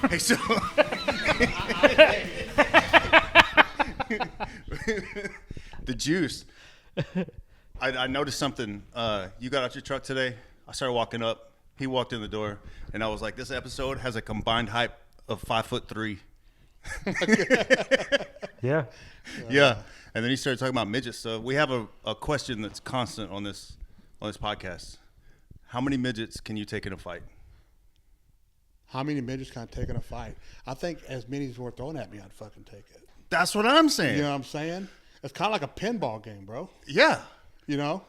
Hey, so the juice. I noticed something. You got out your truck today. I started walking up. He walked in the door, and I was like, "This episode has a combined height of 5'3". Yeah. Yeah. And then he started talking about midget stuff. We have a question that's constant on this podcast. How many midgets can you take in a fight? How many midgets can I take in a fight? I think as many as were thrown at me, I'd fucking take it. That's what I'm saying. You know what I'm saying? It's kind of like a pinball game, bro. Yeah. You know?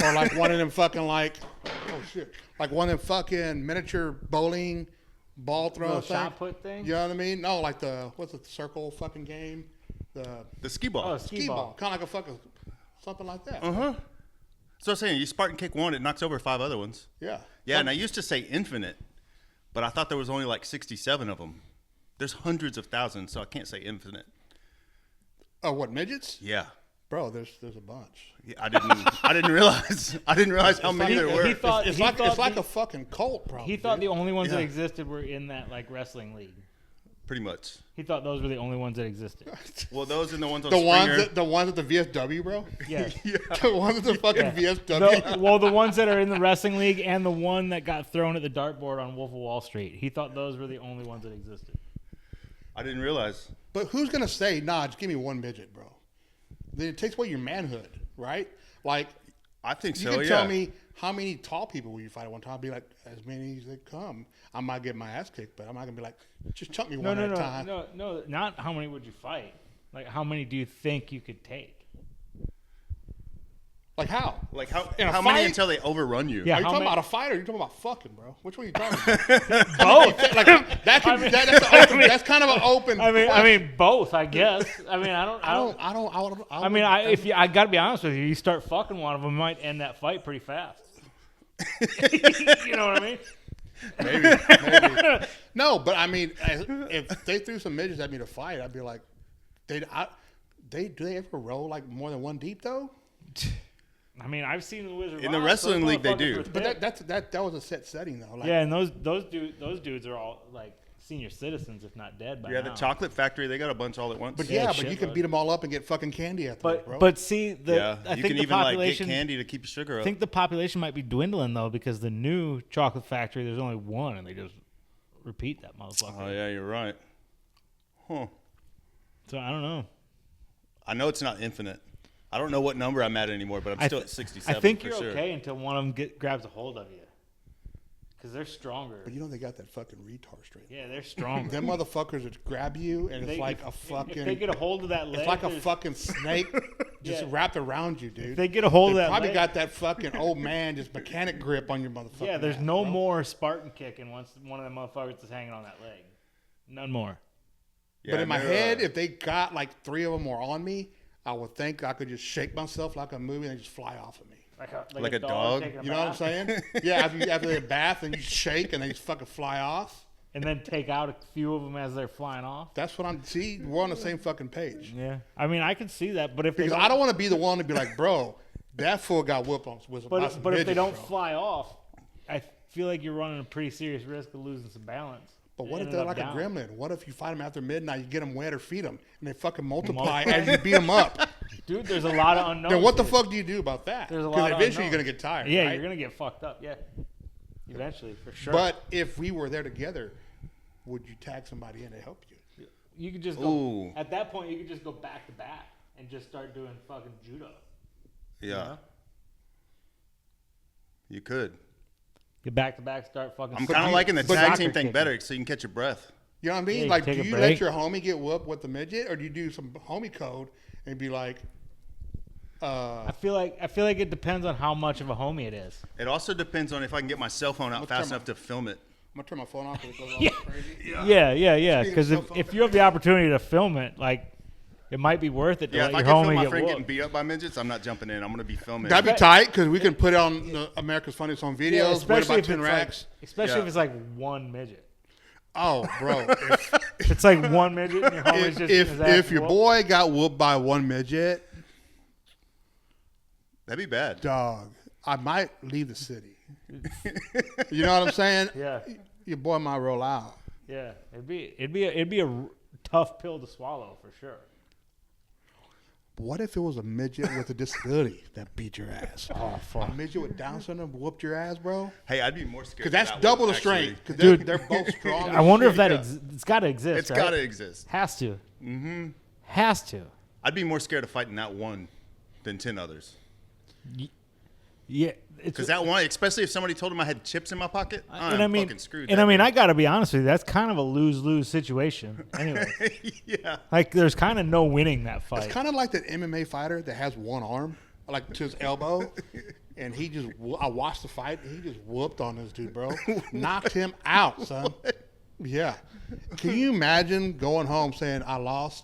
Or like one of them fucking like, oh shit, like one of them fucking miniature bowling ball throw thing. Shot put thing? You know what I mean? No, like what's the circle fucking game? The skee ball. Oh, Skee ball. Kind of like a fucking, something like that. Uh-huh. So I'm saying, you Spartan kick one, it knocks over 5 other ones. Yeah. Yeah, and I used to say infinite, but I thought there was only like 67 of them. There's hundreds of thousands, so I can't say infinite. Oh, what, midgets? Yeah. Bro, there's a bunch. Yeah, I didn't realize how many there were. He thought, It's he like thought a fucking cult, probably. He thought the only ones that Yeah. existed were in that like wrestling league. Pretty much. He thought those were the only ones that existed. Well, those and the ones on the Springer. ones at the VFW, bro. Yeah. The ones at the fucking VFW. The ones that are in the wrestling league and the one that got thrown at the dartboard on Wolf of Wall Street. He thought those were the only ones that existed. I didn't realize. But who's gonna say, nah, just give me one midget, bro? Then it takes away your manhood, right? Like, I think you so, can yeah. tell me how many tall people will you fight at one time. I'll be like, as many as they come. I might get my ass kicked, but I'm not gonna be like, just chunk me one at a time. No, not how many would you fight. Like, how many do you think you could take? Like how? Like In a how many fight? until they overrun you? Yeah. Are you how talking many- about a fight or are you talking about fucking, bro? Which one are you talking about? Both. Like that can, that's kind of an open. I question. mean, both. I guess. I mean, I don't. I got to be honest with you. You start fucking one of them, might end that fight pretty fast. You know what I mean? Maybe. No, but I mean, if they threw some midgets at me to fight, I'd be like, do they ever roll like more than one deep though? I mean, I've seen the Wizard In the Rock, wrestling those league, they motherfuckers do. were But thick. that was a set setting though. Like, Yeah, and those dudes are all like senior citizens, if not dead by Yeah, now. the chocolate factory, they got a bunch all at once. But Yeah, but shit, you can bro. beat them all up and get fucking candy at them, bro. But see, Yeah, I you think can the even like get population. candy to keep your sugar I up. think the population might be dwindling though, because the new chocolate factory, there's only one, and they just repeat that motherfucker. Oh yeah, you're right. Huh. So I don't know. I know it's not infinite. I don't know what number I'm at anymore, but I'm still at 67. I think for you're sure. okay until one of them grabs a hold of you, because they're stronger. But you know they got that fucking retard straight. Yeah, they're stronger. Them motherfuckers that grab you and it's like a fucking. If they get a hold of that leg, It's like a there's- fucking snake just Yeah. wrapped around you, dude. If they get a hold of that probably leg, got that fucking old man just mechanic grip on your motherfucker. yeah, there's no more Spartan kicking once one of them motherfuckers is hanging on that leg. None more. Yeah, But in my they're, head, if they got like 3 of them were on me, I would think I could just shake myself like a movie and they just fly off of me. Like a dog? taking a You know what I'm bath, saying? Yeah, after they bath and you shake and they just fucking fly off. and then take out a few of them as they're flying off. That's what I'm. See, we're on the same fucking page. Yeah, I mean, I can see that, but if they Because I don't want to be the one to be like, bro, that fool got whooped on with but some if they midgets, don't bro. fly off, I feel like you're running a pretty serious risk of losing some balance. But what and if they're ending like up a down. gremlin? What if you fight them after midnight, you get them wet or feed them, and they fucking multiply as you beat them up? Dude, there's a lot of unknowns. Then what the here. fuck do you do about that? There's a Because lot of eventually you're unknowns. gonna get tired. Yeah, right? you're gonna get fucked up. Yeah, eventually, for sure. But if we were there together, would you tag somebody in to help you? you could just go. Ooh. At that point, you could just go back to back and just start doing fucking judo. Yeah. You could. Get back to back, start fucking. I'm kind of liking the but tag soccer team thing kicking. better so you can catch your breath. You know what I mean? Yeah, you like, do take a you break. let your homie get whooped with the midget, or do you do some homie code and be like, I feel like it depends on how much of a homie it is. It also depends on if I can get my cell phone out Let's fast turn enough to film it. I'm gonna turn my phone off because it goes all Yeah. crazy. Yeah. Speaking Because of cell if you have the opportunity to film it, like, it might be worth it to Yeah, let if I your can film homie my get friend whooped. getting beat up by midgets, I'm not jumping in. I'm going to be filming. That'd be tight because we can put it on the America's Funniest Home Yeah, Videos. Worry especially about if 10 it's racks. especially Yeah. if it's like one midget. Oh, bro. If it's like one midget and your homie's just getting his ass if your whooped. boy got whooped by one midget, That'd be bad. dog, I might leave the city. You know what I'm saying? Yeah. Your boy might roll out. Yeah, it'd be a tough pill to swallow for sure. What if it was a midget with a disability that beat your ass? Oh fuck! A midget with Down syndrome whooped your ass, bro. Hey, I'd be more scared. Because that's of that double one, the strength. actually. Because they're both strong. I wonder if shit. that Yeah. it's got to exist. It's right? got to exist. Has to. Has to. I'd be more scared of fighting that one than 10 others. Yeah, Because that one, especially if somebody told him I had chips in my pocket, I'm fucking screwed. And I got to be honest with you, that's kind of a lose-lose situation. Anyway, yeah. like there's kind of no winning that fight. It's kind of like that MMA fighter that has one arm, like to his elbow, and I watched the fight, and he just whooped on this dude, bro. Knocked him out, son. Yeah. Can you imagine going home saying, I lost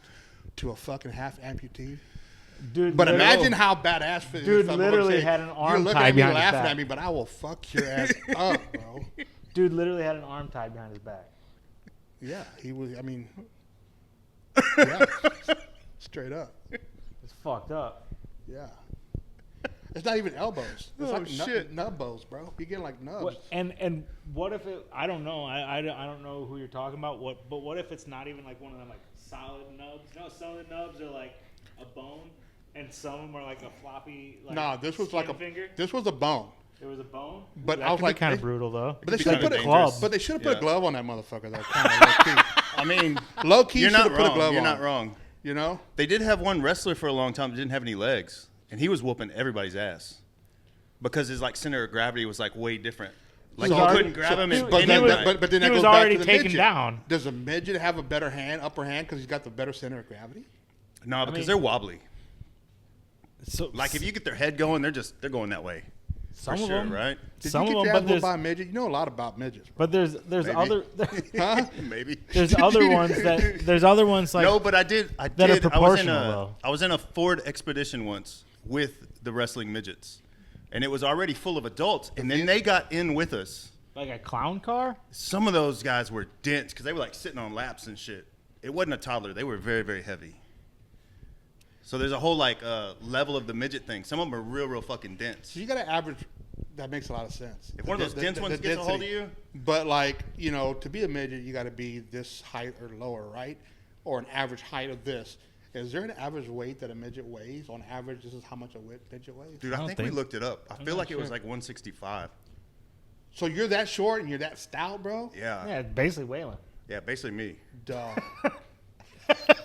to a fucking half amputee? Dude, But imagine how badass for Dude this literally had an arm You're looking tied at me behind his laughing back. at me, but I will fuck your ass up, bro. Dude literally had an arm tied behind his back. Yeah, he was. I mean, yeah, straight up. It's fucked up. Yeah, it's not even elbows. It's like shit. nubbows, bro. You get like nubs. And what if it? I don't know. I don't know who you're talking about. But what if it's not even like one of them like solid nubs? No, some of the nubs are like a bone, and some of them are like a floppy. Like, No, this was like a finger. This was a bone. It was a bone. But That I was could be like, kind of brutal though. But they Be should have kinda put a dangerous. glove. But they should have put Yeah. a glove on that motherfucker. Though, kind of low key. I mean, Low key, you're should not have put a wrong. glove You're on. not wrong. You know, They did have one wrestler for a long time that didn't have any legs, and he was whooping everybody's ass because his like center of gravity was like way different. Like So you already- couldn't grab him. so- And he was- but then he that was goes back already to the taken midget. down. Does a midget have a better upper hand because he's got the better center of gravity? no, because mean- they're wobbly. So Like if you get their head going, they're going that way. some For of sure, them, right? Did some you of get them, your but ass whooped there's by a midget? You know a lot about midgets. Bro. but there's Maybe. other Huh? Maybe. there's other ones like no, but I did. that are proportional, though. I was in a Ford Expedition once with the wrestling midgets, and it was already full of adults, and then they got in with us. like a clown car. Some of those guys were dense because they were like sitting on laps and shit. It wasn't a toddler; they were very, very heavy. So there's a whole like level of the midget thing. Some of them are real fucking dense. So you got to average. That makes a lot of sense. If one of those dense ones gets a hold of you, But like to be a midget, you got to be this height or lower, right? Or an average height of this. Is there an average weight that a midget weighs? On average, this is how much a midget weighs. dude, I I don't think we think- looked it up. I feel not like it was sure. like 165. So you're that short and you're that stout, bro? Yeah, Yeah, basically Waylon. yeah, basically me. Duh.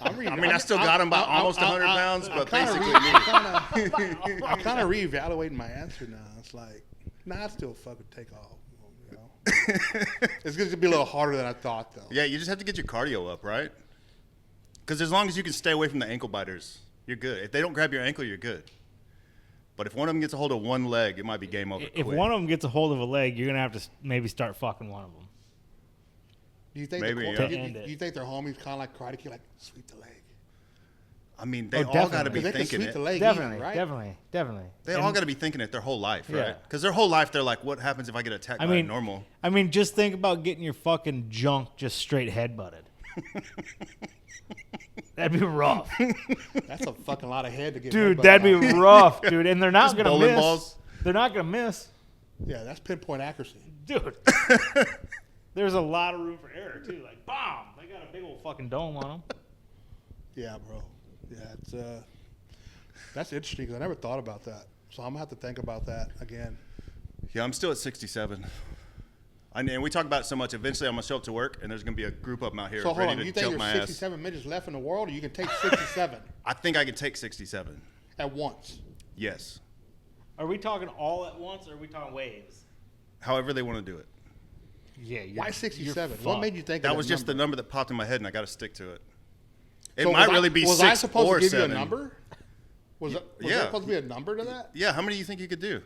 I mean, I still got him by almost 100 pounds, but basically me. I'm kind of reevaluating my answer now. It's like, nah, I still fucking take off. You know? It's going to be a little harder than I thought, though. Yeah, you just have to get your cardio up, right? Because as long as you can stay away from the ankle biters, you're good. If they don't grab your ankle, you're good. But if one of them gets a hold of one leg, it might be game over. If quick. one of them gets a hold of a leg, you're gonna have to maybe start fucking one of them. Do you think Maybe, they're, yeah. To end it. you think their homies kind of like Karate Kid, like, sweep the leg? I mean, they Oh, all got to definitely. be Because they can thinking sweep it. the leg Definitely, easy, right? definitely. They all got to be thinking it their whole life, Yeah. right? Because their whole life, they're like, what happens if I get attacked I by a mean, normal? I mean, just think about getting your fucking junk just straight headbutted. That'd be rough, That's a fucking lot of head to get. dude. headbutted That'd be by. rough, dude. And they're not Just gonna bowling miss. balls. They're not gonna miss, Yeah, that's pinpoint accuracy. dude. There's a lot of room for error too. Like, bomb. They got a big old fucking dome on them. Yeah, bro. Yeah, it's that's interesting because I never thought about that. So I'm gonna have to think about that again. Yeah, I'm still at 67. And we talk about it so much. Eventually, I'm going to show up to work, and there's going to be a group of them out here So hold ready on, to you think jump my there's ass. 67 midgets left in the world, or you can take 67 I think I could take 67. at once? Yes. Are we talking all at once, or are we talking waves? However they want to do it. Yeah. Why 67? you're What fucked. made you think That of was just the number? number that popped in my head, and I got to stick to it. It So might was really I, be was 6 I supposed or to give 7. you a number? Was there supposed to be a number to that? Yeah, how many do you think you could do?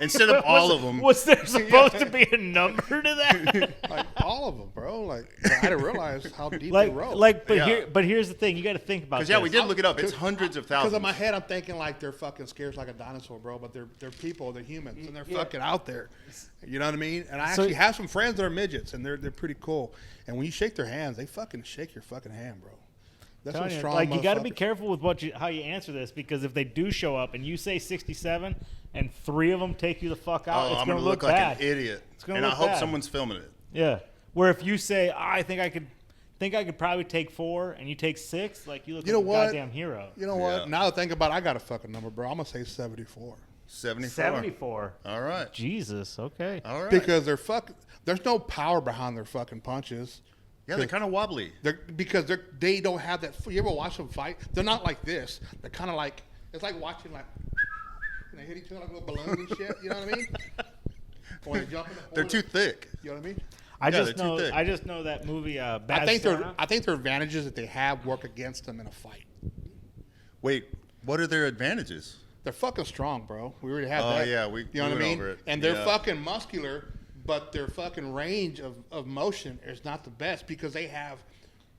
Instead of all of them. Was there supposed to be a number to that? Like all of them, bro. Like I didn't realize how deep like, they roll. but Yeah. but here's the thing: you got to think about. Because, yeah, we this. did look it up. It's hundreds of Because thousands. in my head, I'm thinking like they're fucking scarce like a dinosaur, bro. But they're people, they're humans, and they're fucking out there. You know what I mean? And I So- actually have some friends that are midgets, and they're pretty cool. And when you shake their hands, they fucking shake your fucking hand, bro. That's Telling some you, strong. like you got to be motherfuckers. careful with how you answer this, because if they do show up and you say 67 and 3 of them take you the fuck out, oh, it's I'm going going to to look look like bad. an idiot. gonna And I look hope bad. someone's filming it. Yeah. Where if you say, I think I could probably take 4, and you take 6, like you look like a goddamn hero. You know what? Now that I think about it, I got a fucking number, bro. I'm gonna say 74. 74. 74. All right. Jesus. Okay. All right. Because there's no power behind their fucking punches. Yeah, they're kind of wobbly. They don't have that. You ever watch them fight? They're not like this. They're kind of like, it's like watching like, and they hit each other like little balloons and shit. You know what I mean? When they jump in the They're too thick. You know what I mean? I just know that movie. Bad I think Santa. their advantages that they have work against them in a fight. Wait, what are their advantages? They're fucking strong, bro. We already have that. Oh yeah, you know what I mean? Over it. And they're fucking muscular, but their fucking range of motion is not the best because they have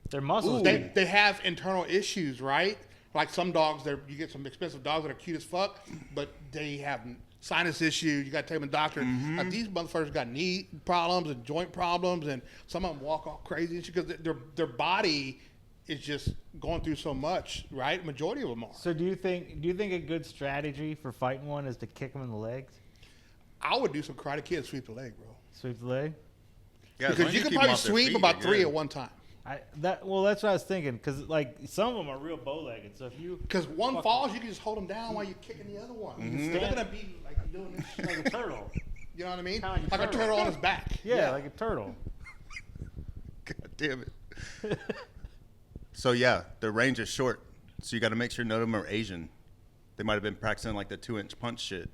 Their muscles. they have internal issues, right? Like some dogs, you get some expensive dogs that are cute as fuck, but they have sinus issues. You got to take them to the doctor. Like these motherfuckers got knee problems and joint problems, and some of them walk all crazy because their body is just going through so much, right? Majority of them are. So do you think a good strategy for fighting one is to kick them in the legs? I would do some Karate Kid, sweep the leg, bro. Sweep the leg? Yeah, Because you can probably sweep about 3 at one time. That's what I was thinking. Because like some of them are real bow-legged. So if you because one falls, you can just hold them down while you're kicking the other one. They're gonna be like doing this shit like a turtle. You know what I mean? Kinda Like a turtle on his back. Yeah, like a turtle. God damn it. So yeah, the range is short. So you got to make sure none of them are Asian. They might have been practicing like the 2-inch punch shit.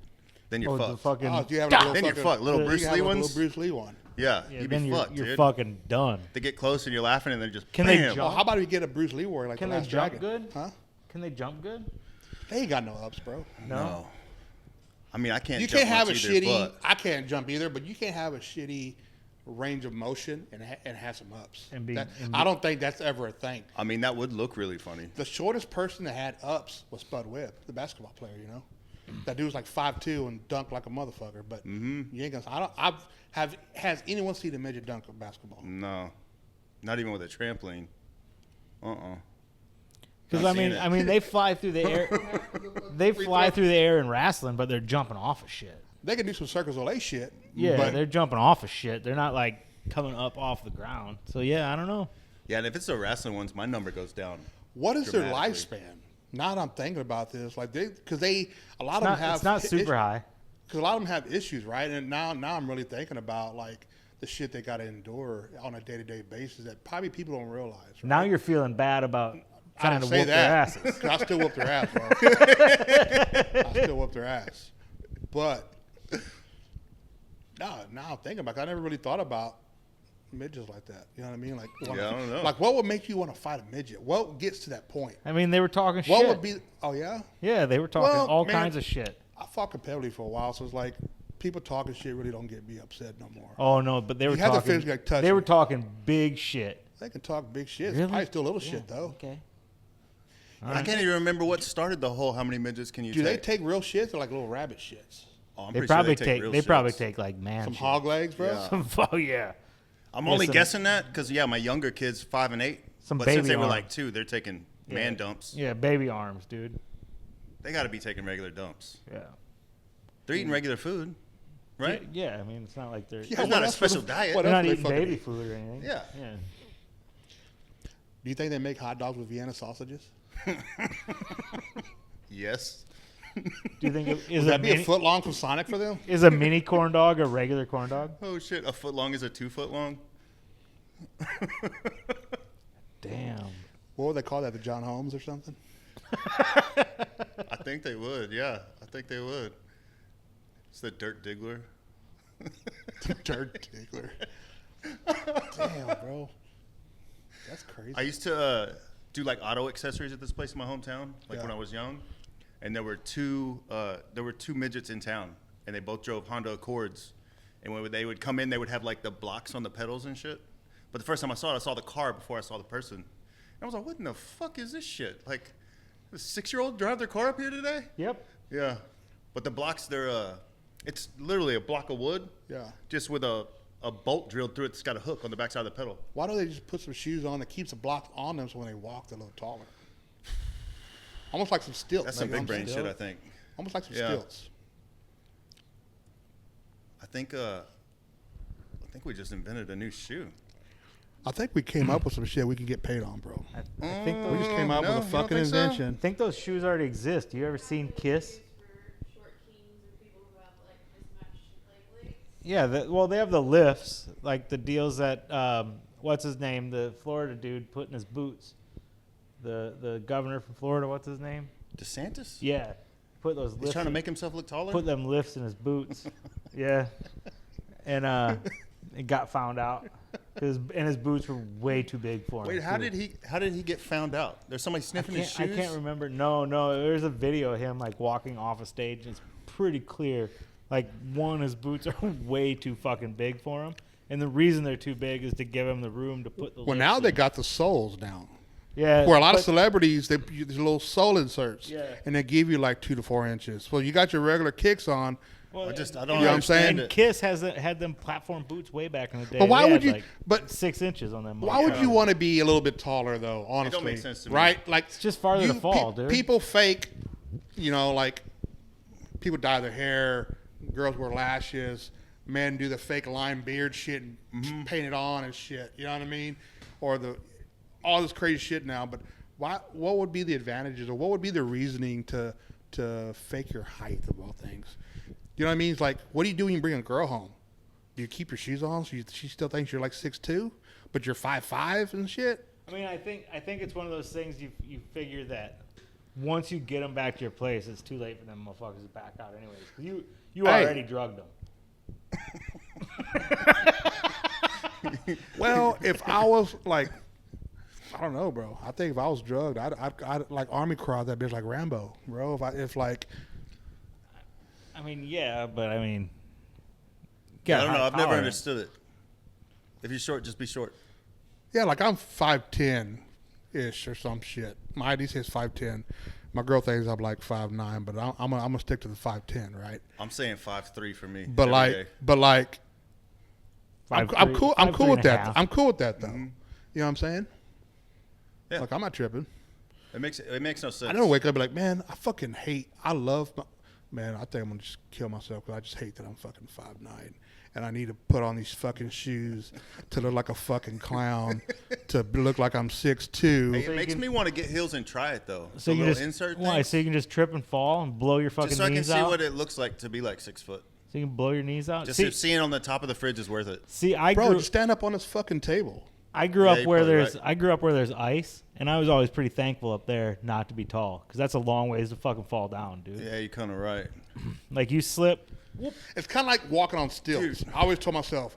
Then you're fucked. Oh, do you have a little then you're fucked. Little Bruce Lee ones. Little Bruce Lee one. Yeah, you'd be fucked, You're dude. fucking done. They get close and you're laughing and they're just Can they bam. jump? Oh, how about we get a Bruce Lee warrior like Can the they Last jump Dragon? good? Huh? Can they jump good? They ain't got no ups, bro. No. I mean, I can't. You jump can't have a much either, shitty. but I can't jump either, but you can't have a shitty range of motion and have some ups. I don't think that's ever a thing. I mean, that would look really funny. The shortest person that had ups was Spud Webb, the basketball player. You know, that dude was like 5'2" and dunked like a motherfucker. But you ain't gonna. Has anyone seen a midget dunk of basketball? No, not even with a trampoline. Because I mean, they fly through the air. They fly through the air in wrestling, but they're jumping off of shit. They can do some Circus Olay shit. Yeah, but they're jumping off of shit. They're not like coming up off the ground. So yeah, I don't know. Yeah, and if it's the wrestling ones, my number goes down. what is their dramatically. lifespan? Now that I'm thinking about this, like a lot of them have. It's not super high. Because a lot of them have issues, right? And now I'm really thinking about like the shit they got to endure on a day-to-day basis that probably people don't realize. Right? Now you're feeling bad about I trying didn't to say whoop their that. asses. I still whoop their ass, bro. I still whoop their ass. But now I'm thinking about it, I never really thought about midgets like that. You know what I mean? Like, I don't know. Like, what would make you want to fight a midget? What gets to that point? I mean, they were talking shit. What would be? Oh yeah. Yeah, they were talking Well, all man, kinds of shit. I fought competitively for a while, so it's like people talking shit really don't get me upset no more. Oh no, but they were You have to talking. physically touch They were me. talking big shit. They can talk big shit. Really? Probably still little shit though. Okay. I can't even remember what started the whole. How many midgets can you Do they take? take real shits or like little rabbit shits? Oh, I'm They pretty sure probably take. Real They probably shits. take like man. Some shit. hog legs, bro. Yeah. Oh yeah. I'm only Listen. guessing that because my younger kids 5 and 8. Some but since baby they were arms. like 2, they're taking man dumps. Yeah, baby arms, dude. They got to be taking regular dumps. Yeah. They're eating regular food, right? Yeah, I mean, it's not like they're Yeah, It's what not a else special would- diet. what they're else not do they eating fucking baby eat? food or anything. Yeah. Yeah. Do you think they make hot dogs with Vienna sausages? Yes. Do you think is Would a that be a mini, foot long from Sonic for them? is a mini corn dog a regular corn dog? Oh shit! A foot long is a 2 foot long. Damn. What would they call that? The John Holmes or something? I think they would. Yeah, I think they would. It's the Dirt Diggler. Dirt Diggler. Damn, bro. That's crazy. I used to do like auto accessories at this place in my hometown, like Yeah. when I was young, and there were two midgets in town, and they both drove Honda Accords, and when they would come in, they would have like the blocks on the pedals and shit. But the first time I saw it, I saw the car before I saw the person, and I was like, "What in the fuck is this shit?" Like, a 6-year-old drive their car up here today? Yep. Yeah, but the blocks, it's literally a block of wood, Yeah. just with a bolt drilled through it that's got a hook on the backside of the pedal. Why don't they just put some shoes on that keeps the blocks on them so when they walk, they're a little taller? Almost like some stilts. That's some like, big brain almost- shit, I think. Almost like some Yeah. stilts. I think we just invented a new shoe. I think we came up with some shit we can get paid on, bro. I think We just came up No, with a you don't fucking think so? invention. I think those shoes already exist. You ever seen Kiss? For short kings or people who have like mismatched leg lengths. Yeah, well, they have the lifts, like the deals that what's his name, the Florida dude put in his boots. The governor from Florida, what's his name? DeSantis? Yeah, put those lifts. He's trying to make himself look taller? put them lifts in his boots. Yeah, and it got found out and his boots were way too big for him. Wait, how too. did he get found out? There's somebody sniffing his I shoes? can't remember. No, there's a video of him like walking off a stage. And it's pretty clear. Like his boots are way too fucking big for him, and the reason they're too big is to give him the room to put the. Well, lifts now they in. got the soles now. Yeah, Where a lot of but- celebrities, they use these little sole inserts, Yeah. and they give you like 2 to 4 inches. Well, you got your regular kicks on. Well, I don't You know what I'm understand saying? it. Kiss had them platform boots way back in the day. But why They would had, you? like, But 6 inches on them? why would you motherfuckers. want to be a little bit taller though? Honestly, make sense to me. right? Like It's just farther to fall, dude. People fake, like people dye their hair, girls wear lashes, men do the fake lime beard shit and paint it on and shit. You know what I mean? Or all this crazy shit now. But why? What would be the advantages, or what would be the reasoning to fake your height of all things? You know what I mean? It's like, what do you do when you bring a girl home? Do you keep your shoes on so she still thinks you're like 6'2", but you're 5'5" and shit? I mean, I think it's one of those things you figure that once you get them back to your place, it's too late for them motherfuckers to back out anyways. 'Cause you Hey. already drugged them. Well, if I was like, I don't know, bro. I think if I was drugged, I'd like army crawl that bitch like Rambo, bro. If like, I mean, yeah, but I mean, I don't know. I've never tolerance. understood it. If you're short, just be short. yeah, like I'm 5'10" ish or some shit. My ID says 5'10". My girl thinks I'm like 5'9", but I'm gonna stick to the 5'10", right? I'm saying 5'3" for me. But every like, day. I'm 5'3" cool. I'm cool with that. 5'3.5". I'm cool with that though. You know what I'm saying? Yeah. Like I'm not tripping. It makes no sense. I never wake up and be like, man, I love man, I think I'm going to just kill myself because I just hate that I'm fucking 5'9", and I need to put on these fucking shoes to look like a fucking clown, to look like I'm 6'2". Hey, So it you makes can- me want to get heels and try it though. So The you little just insert why? things. So you can just trip and fall and blow your fucking Just so I can knees see out. what it looks like to be like 6 foot. So you can blow your knees out. Just See, if seeing on the top of the fridge is worth it. I Bro, grew just stand up on this fucking table. I grew Yeah, up you're where probably there's right. I grew up where there's ice, and I was always pretty thankful up there not to be tall because that's a long ways to fucking fall down, dude. Yeah, you're kind of right. Like you slip. It's kind of like walking on stilts. I always told myself,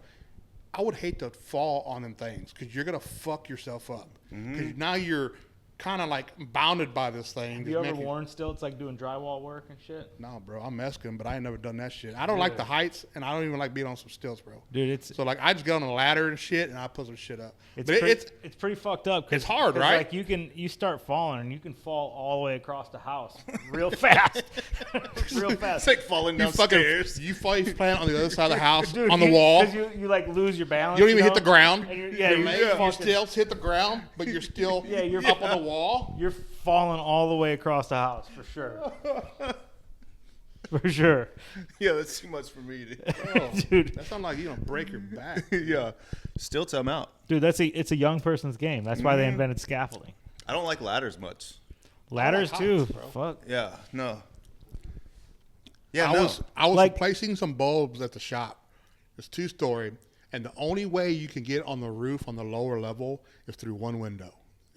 I would hate to fall on them things because you're going to fuck yourself up. Because now you're kind of like bounded by this thing. Have you ever worn stilts like doing drywall work and shit? No, bro, I'm Mexican, but I ain't never done that shit. I don't like the heights, and I don't even like being on some stilts, bro. Dude, it's So like, I just get on a ladder and shit, and I put some shit up. it's But it's pretty fucked up. it's hard, right? Like you start falling and you can fall all the way across the house real fast, real fast. It's like falling you downstairs. fucking, you face plant on the other side of the house, Dude, on the wall. because you like lose your balance. You don't even hit know? the ground. And you're, Your fucking- stilts hit the ground, but you're still Yeah, you're up on the wall. You're falling all the way across the house for sure. For sure, Yeah, that's too much for me. dude. That sounds like you don't break your back. Yeah, still tell them out. Dude, it's a young person's game. That's why they invented scaffolding. I don't like ladders much. Ladders heights, too. bro. Fuck. Yeah, no. Yeah, I no. was Like- replacing some bulbs at the shop. It's 2-story, and the only way you can get on the roof on the lower level is through one window.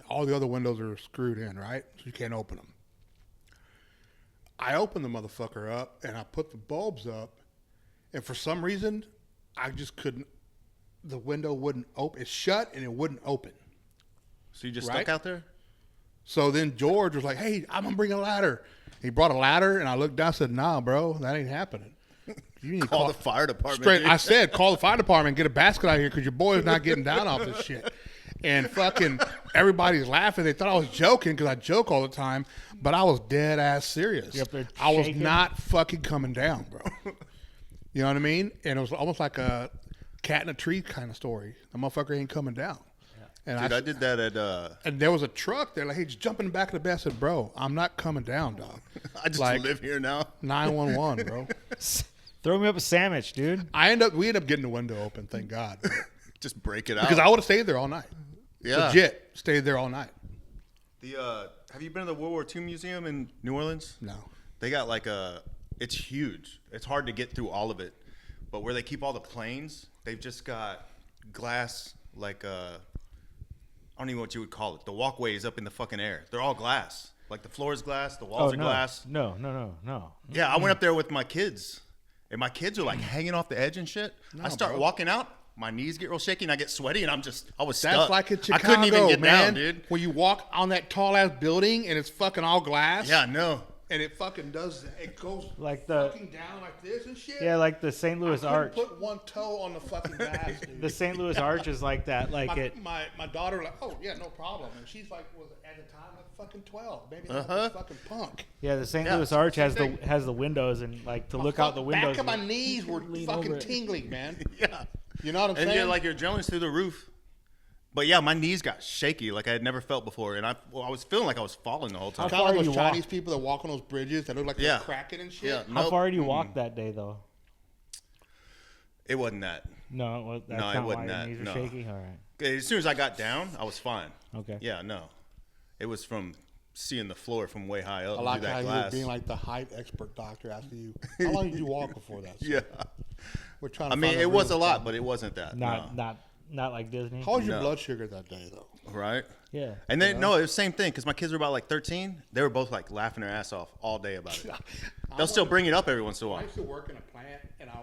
All the other windows are screwed in, right? So you can't open them. I opened the motherfucker up, and I put the bulbs up, and for some reason, I just couldn't. The window wouldn't open. It's shut, and it wouldn't open. So you just Right? stuck out there? So then George was like, "Hey, I'm gonna bring a ladder." He brought a ladder, and I looked down and said, "Nah, bro, that ain't happening. You need to Call the fire department. straight." dude. I said, "Call the fire department and get a basket out here because your boy's not getting down off this shit." And fucking everybody's laughing. They thought I was joking because I joke all the time, but I was dead ass serious. You're up there I was shaking? not fucking coming down, bro. You know what I mean? And it was almost like a cat in a tree kind of story. The motherfucker ain't coming down. And Dude, I did that at. and there was a truck there, like, hey, just jump in the back of the bed. I said, bro, I'm not coming down, dog. I just like- live here now. 911, bro. Throw me up a sandwich, dude. We ended up getting the window open, thank God. Just break it out. Because I would have stayed there all night. Yeah. Legit, stayed there all night. Have you been to the World War II Museum in New Orleans? No. They got it's huge. It's hard to get through all of it. But where they keep all the planes, they've just got glass, I don't even know what you would call it. The walkways up in the fucking air. They're all glass. Like the floor is glass, the walls are glass. No. Yeah, I went up there with my kids. And my kids are like hanging off the edge and shit. I start walking out. My knees get real shaky and I get sweaty and I was stuck. That's like in Chicago, I couldn't even get man, down, dude. When you walk on that tall ass building and it's fucking all glass. Yeah, no. And it fucking does that. It goes Like fucking down like this and shit. Yeah, like the St. Louis Arch. Put one toe on the fucking glass, dude. The St. Louis Arch is like that. Like my daughter like, oh yeah, no problem. And she's like, was at the time like fucking 12, maybe like fucking punk. Yeah, the St. Louis Arch has the windows and like to look out the windows. Back of my knees were fucking tingling, man. Yeah. You know what I'm saying? And your adrenaline's through the roof. But yeah, my knees got shaky like I had never felt before, and I was feeling like I was falling the whole time. Kind of like those Chinese people that walk on those bridges that look like they're cracking and shit. Yeah. How far did you walk that day, though? It wasn't that. No, that's No, it not wasn't why that. your knees No. are shaky. All right. As soon as I got down, I was fine. Okay. Yeah, no. It was from seeing the floor from way high up. I like through that how glass. you're being like the height expert doctor after you. How long did you walk before that? Yeah. We're trying to I mean, find the it was real a lot, thing. but it wasn't that. Not like Disney. How was your No. blood sugar that day, though? Right? Yeah. And then, no, it was the same thing because my kids were about like 13. They were both like laughing their ass off all day about it. They'll still bring it up every once in a I while. used to work in a plant, and I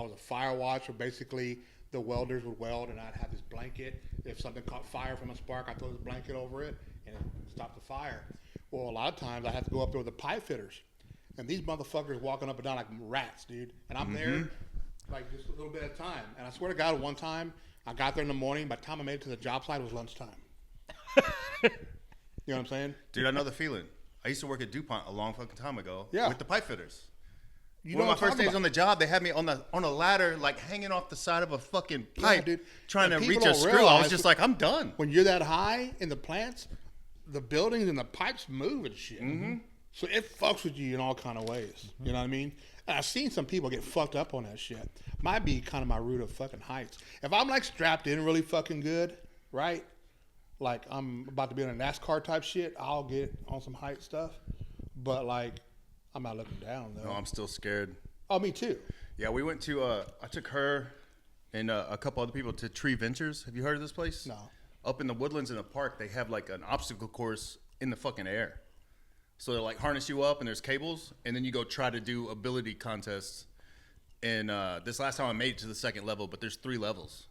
was a fire watcher. Basically, the welders would weld, and I'd have this blanket. If something caught fire from a spark, I'd throw this blanket over it, and it stopped the fire. Well, a lot of times, I had to go up there with the pipe fitters. And these motherfuckers walking up and down like rats, dude. And I'm there like just a little bit at a time. And I swear to God, one time, I got there in the morning. By the time I made it to the job site, it was lunchtime. You know what I'm saying? Dude, I know the feeling. I used to work at DuPont a long fucking time ago with the pipe fitters. You One know of my what I'm first days talking on the job, they had me on a ladder, like hanging off the side of a fucking pipe, dude. trying And to people reach a don't screw. I realize was just like, I'm done. When you're that high in the plants, the buildings and the pipes move and shit. So it fucks with you in all kind of ways. You know what I mean? And I've seen some people get fucked up on that shit. Might be kind of my root of fucking heights. If I'm like strapped in really fucking good, right? Like I'm about to be in a NASCAR type shit, I'll get on some height stuff. But like, I'm not looking down though. No, I'm still scared. Oh, me too. Yeah, we went to, I took her and a couple other people to Tree Ventures. Have you heard of this place? No. Up in the woodlands in a park, they have like an obstacle course in the fucking air. So they like harness you up and there's cables, and then you go try to do ability contests. And this last time I made it to the second level, but there's 3 levels.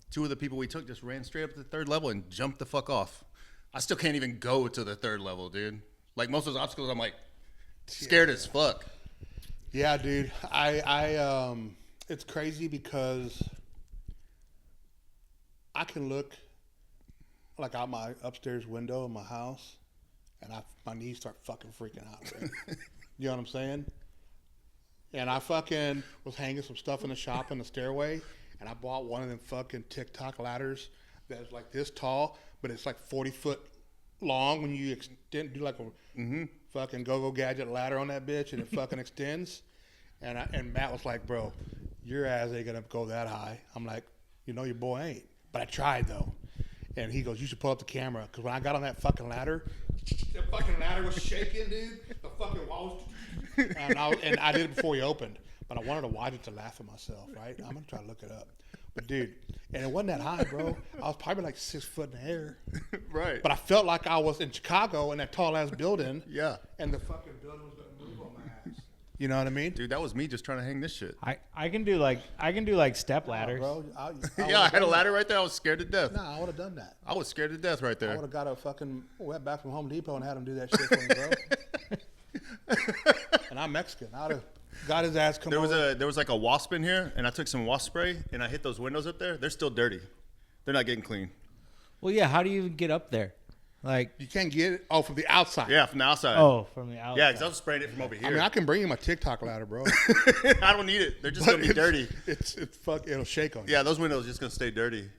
2 of the people we took just ran straight up to the 3rd level and jumped the fuck off. I still can't even go to the 3rd level, dude. Like most of those obstacles, I'm like scared as fuck. Yeah, dude. I it's crazy because I can look like out my upstairs window in my house, and my knees start fucking freaking out. Right? You know what I'm saying? And I fucking was hanging some stuff in the shop in the stairway, and I bought one of them fucking TikTok ladders that's like this tall, but it's like 40 foot long when you do like a fucking go-go gadget ladder on that bitch, and it fucking extends. And Matt was like, bro, your ass ain't gonna go that high. I'm like, you know your boy ain't. But I tried though. And he goes, you should pull up the camera. Because when I got on that fucking ladder, the fucking ladder was shaking, dude. The fucking walls. And I did it before he opened. But I wanted to watch it to laugh at myself, right? I'm gonna try to look it up. But dude, and it wasn't that high, bro. I was probably like 6 foot in the air. Right. But I felt like I was in Chicago in that tall ass building. Yeah. And the fucking building was gonna move on my ass. You know what I mean? Dude, that was me just trying to hang this shit. I can do like step ladders. Bro, Yeah, I had a ladder right there. I was scared to death. Nah, I would have done that. I was scared to death right I there. would have got a fucking went back from Home Depot and had him do that shit for me, bro. And I'm Mexican. I'd have got his ass come over. There was like a wasp in here, and I took some wasp spray, and I hit those windows up there. They're still dirty. They're not getting clean. Well, yeah. How do you even get up there? Like, You can't get it. Oh, from the outside. Yeah, from the outside. from the outside. Yeah, because I was spraying it from over here. I mean, I can bring you my TikTok ladder, bro. I don't need it. They're just going to be dirty. It's fuck. It'll shake on you. Yeah, those windows are just going to stay dirty.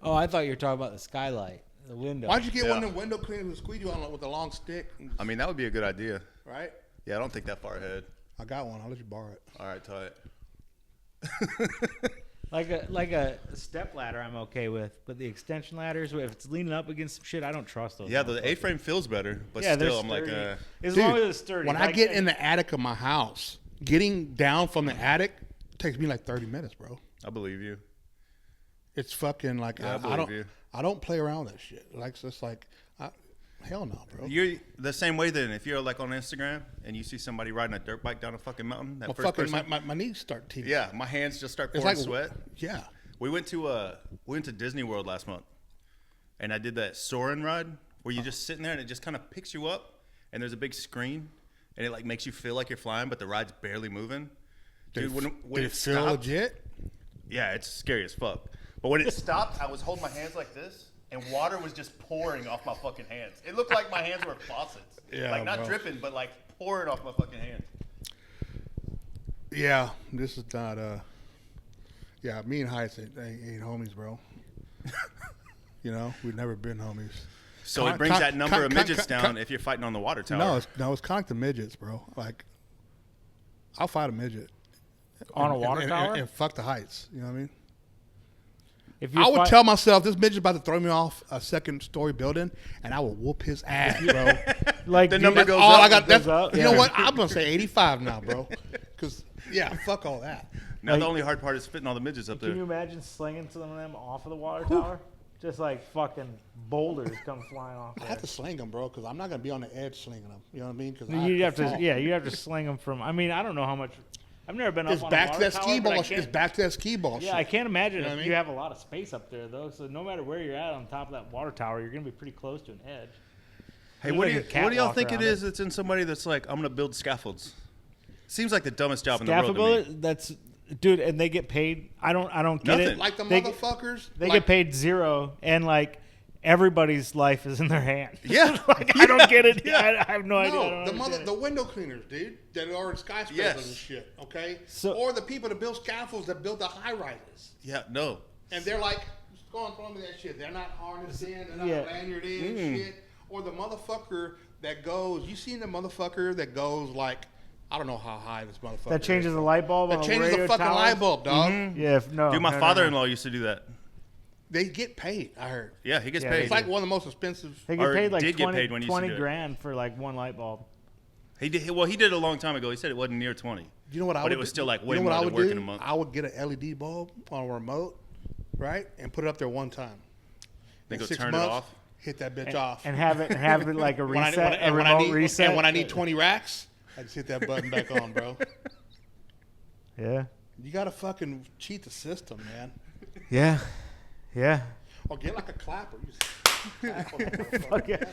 Oh, I thought you were talking about the skylight, the window. Why'd you get one of them window cleaners with squeegee on it with a long stick? I mean, that would be a good idea. Right? Yeah, I don't think that far ahead. I got one. I'll let you borrow it. All right, tight. Like a step ladder, I'm okay with, but the extension ladders, if it's leaning up against some shit, I don't trust those. Yeah, the A-frame feels better, but Yeah, they're still, I'm like, sturdy. As Dude, long as it's sturdy. when I get in the attic of my house, getting down from the attic takes me like 30 minutes, bro. I believe you. It's fucking like Yeah, I I believe don't you. I don't play around with that shit. Like it's just like hell no, bro. You're the same way then. If you're like on Instagram and you see somebody riding a dirt bike down a fucking mountain, that My first fucking person, my knees start tingling. yeah, my hands just start It's pouring like sweat. Yeah. We went to Disney World last month, and I did that soaring ride where you're just sitting there and it just kind of picks you up, and there's a big screen, and it like makes you feel like you're flying, but the ride's barely moving. Dude, when Did it feel stopped, legit? yeah, it's scary as fuck. But when it stopped, I was holding my hands like this, and water was just pouring off my fucking hands. It looked like my hands were faucets. Yeah, like not bro. dripping, but like pouring off my fucking hands. Yeah, this is not yeah, me and Heights ain't homies, bro. You know, we've never been homies. So it brings that number of midgets down if you're fighting on the water tower. No, it's kind of the midgets, bro. Like, I'll fight a midget on a water tower. and fuck the Heights. You know what I mean? If you I would fight- tell myself this midget's about to throw me off a second-story building, and I will whoop his ass, bro. like The dude, number That's goes all up, I got. it That's, goes up, you know yeah. what? I'm gonna say 85 now, bro. Because fuck all that. Now like- the only hard part is fitting all the midgets up Can you there. imagine slinging some of them off of the water tower? Just like fucking boulders come flying off I there. have to sling them, bro, because I'm not gonna be on the edge slinging them. You know what I mean? Because You have to, yeah, you have to sling them from. I mean, I don't know how much. I've never been up It's on back a to water that tower, skee but I ball. can't- It's back to that skee ball. Yeah, shit. I can't imagine You know what I if mean? you have a lot of space up there though. So no matter where you're at on top of that water tower, you're gonna be pretty close to an edge. Hey, There's what like do a y'all catwalk think it around is that's in somebody that's like, I'm gonna build scaffolds? Seems like the dumbest job in the world to me. Scaffold, that's dude, and they get paid. I don't get Nothing. it. Like the They- motherfuckers. They like, get paid zero, and like everybody's life is in their hand. Yeah. Like, I don't get it. I have no idea. I No, don't the understand the it. window cleaners, dude, that are in skyscrapers Yes. and shit. Okay, So- or the people that build scaffolds that build the high rises, Yeah, no. and they're like, just go and throw me that shit. They're not harnessed in, they're not Yeah. lanyard in, and shit. Or the motherfucker that goes. You seen the motherfucker that goes like, I don't know how high this motherfucker. That changes is. the light bulb. That on changes radio the fucking towers. light bulb, dog. Yeah, no. Dude, my no, no, father-in-law used to do that. They get paid. I heard. Yeah, he gets Yeah, paid. It's like one of the most expensive. They get Or paid like did get 20, paid when he used to 20 do it. grand for like one light bulb. He did. Well, he did it a long time ago. He said it wasn't near 20. You know what I would But it was do? still like You way know more what I than would working do? a month. I would get an LED bulb on a remote, right, and put it up there one time. They In go 6 turn it months, off. hit that bitch And, off. and have it like a When I- reset, when I- a when I remote need, reset. And when I need 20 racks, I just hit that button back on, bro. Yeah. You gotta fucking cheat the system, man. Yeah. Yeah. Or get like a clapper. You just clap on that motherfucker. Okay.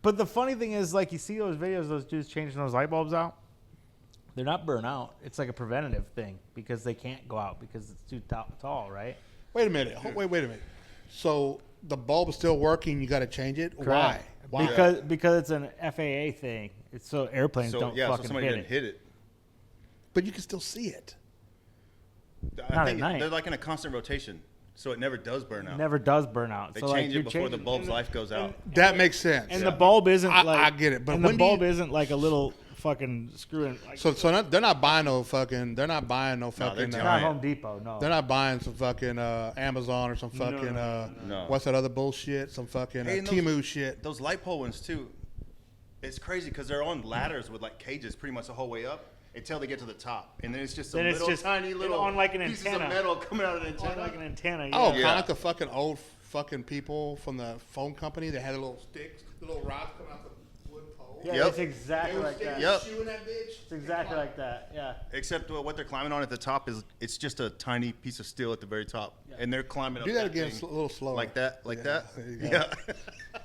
But the funny thing is, like, you see those videos, those dudes changing those light bulbs out. They're not burnt out. It's like a preventative thing because they can't go out because it's too tall, right? Wait a minute. Wait a minute. So the bulb is still working. You got to change it. Why? Why? Because it's an FAA thing. It's so airplanes So don't yeah, so fucking somebody hit didn't it. hit it. But you can still see it. I Not think at night. they're like in a constant rotation, so it never does burn out. Never does burn out. They so like change you're it before the changing- bulb's life goes out. That makes sense. And the bulb isn't I- like I get it, but and the when do you- bulb isn't like a little fucking screw in. Like, So they're not buying no fucking. They're not buying no they're fucking. not giant. Home Depot, no. They're not buying some fucking Amazon or some fucking no. what's that other bullshit? Some fucking Hey, and those- Temu shit. Those light pole ones too. It's crazy because they're on ladders with like cages pretty much the whole way up until they get to the top, and then it's just a Then it's little just tiny little on like an pieces antenna. of metal coming out of an antenna. like an antenna. Yeah. Oh, kind of Yeah. like the fucking old fucking people from the phone company. They had the little sticks, the little rods coming out the wood pole. Yeah, Yep. it's exactly like that. Yep. Shoe in that bitch. It's exactly like that. Yeah. Except what they're climbing on at the top is it's just a tiny piece of steel at the very top, and they're climbing up. Do that again, thing a little slower. like that, like Yeah, that. there you go. Yeah,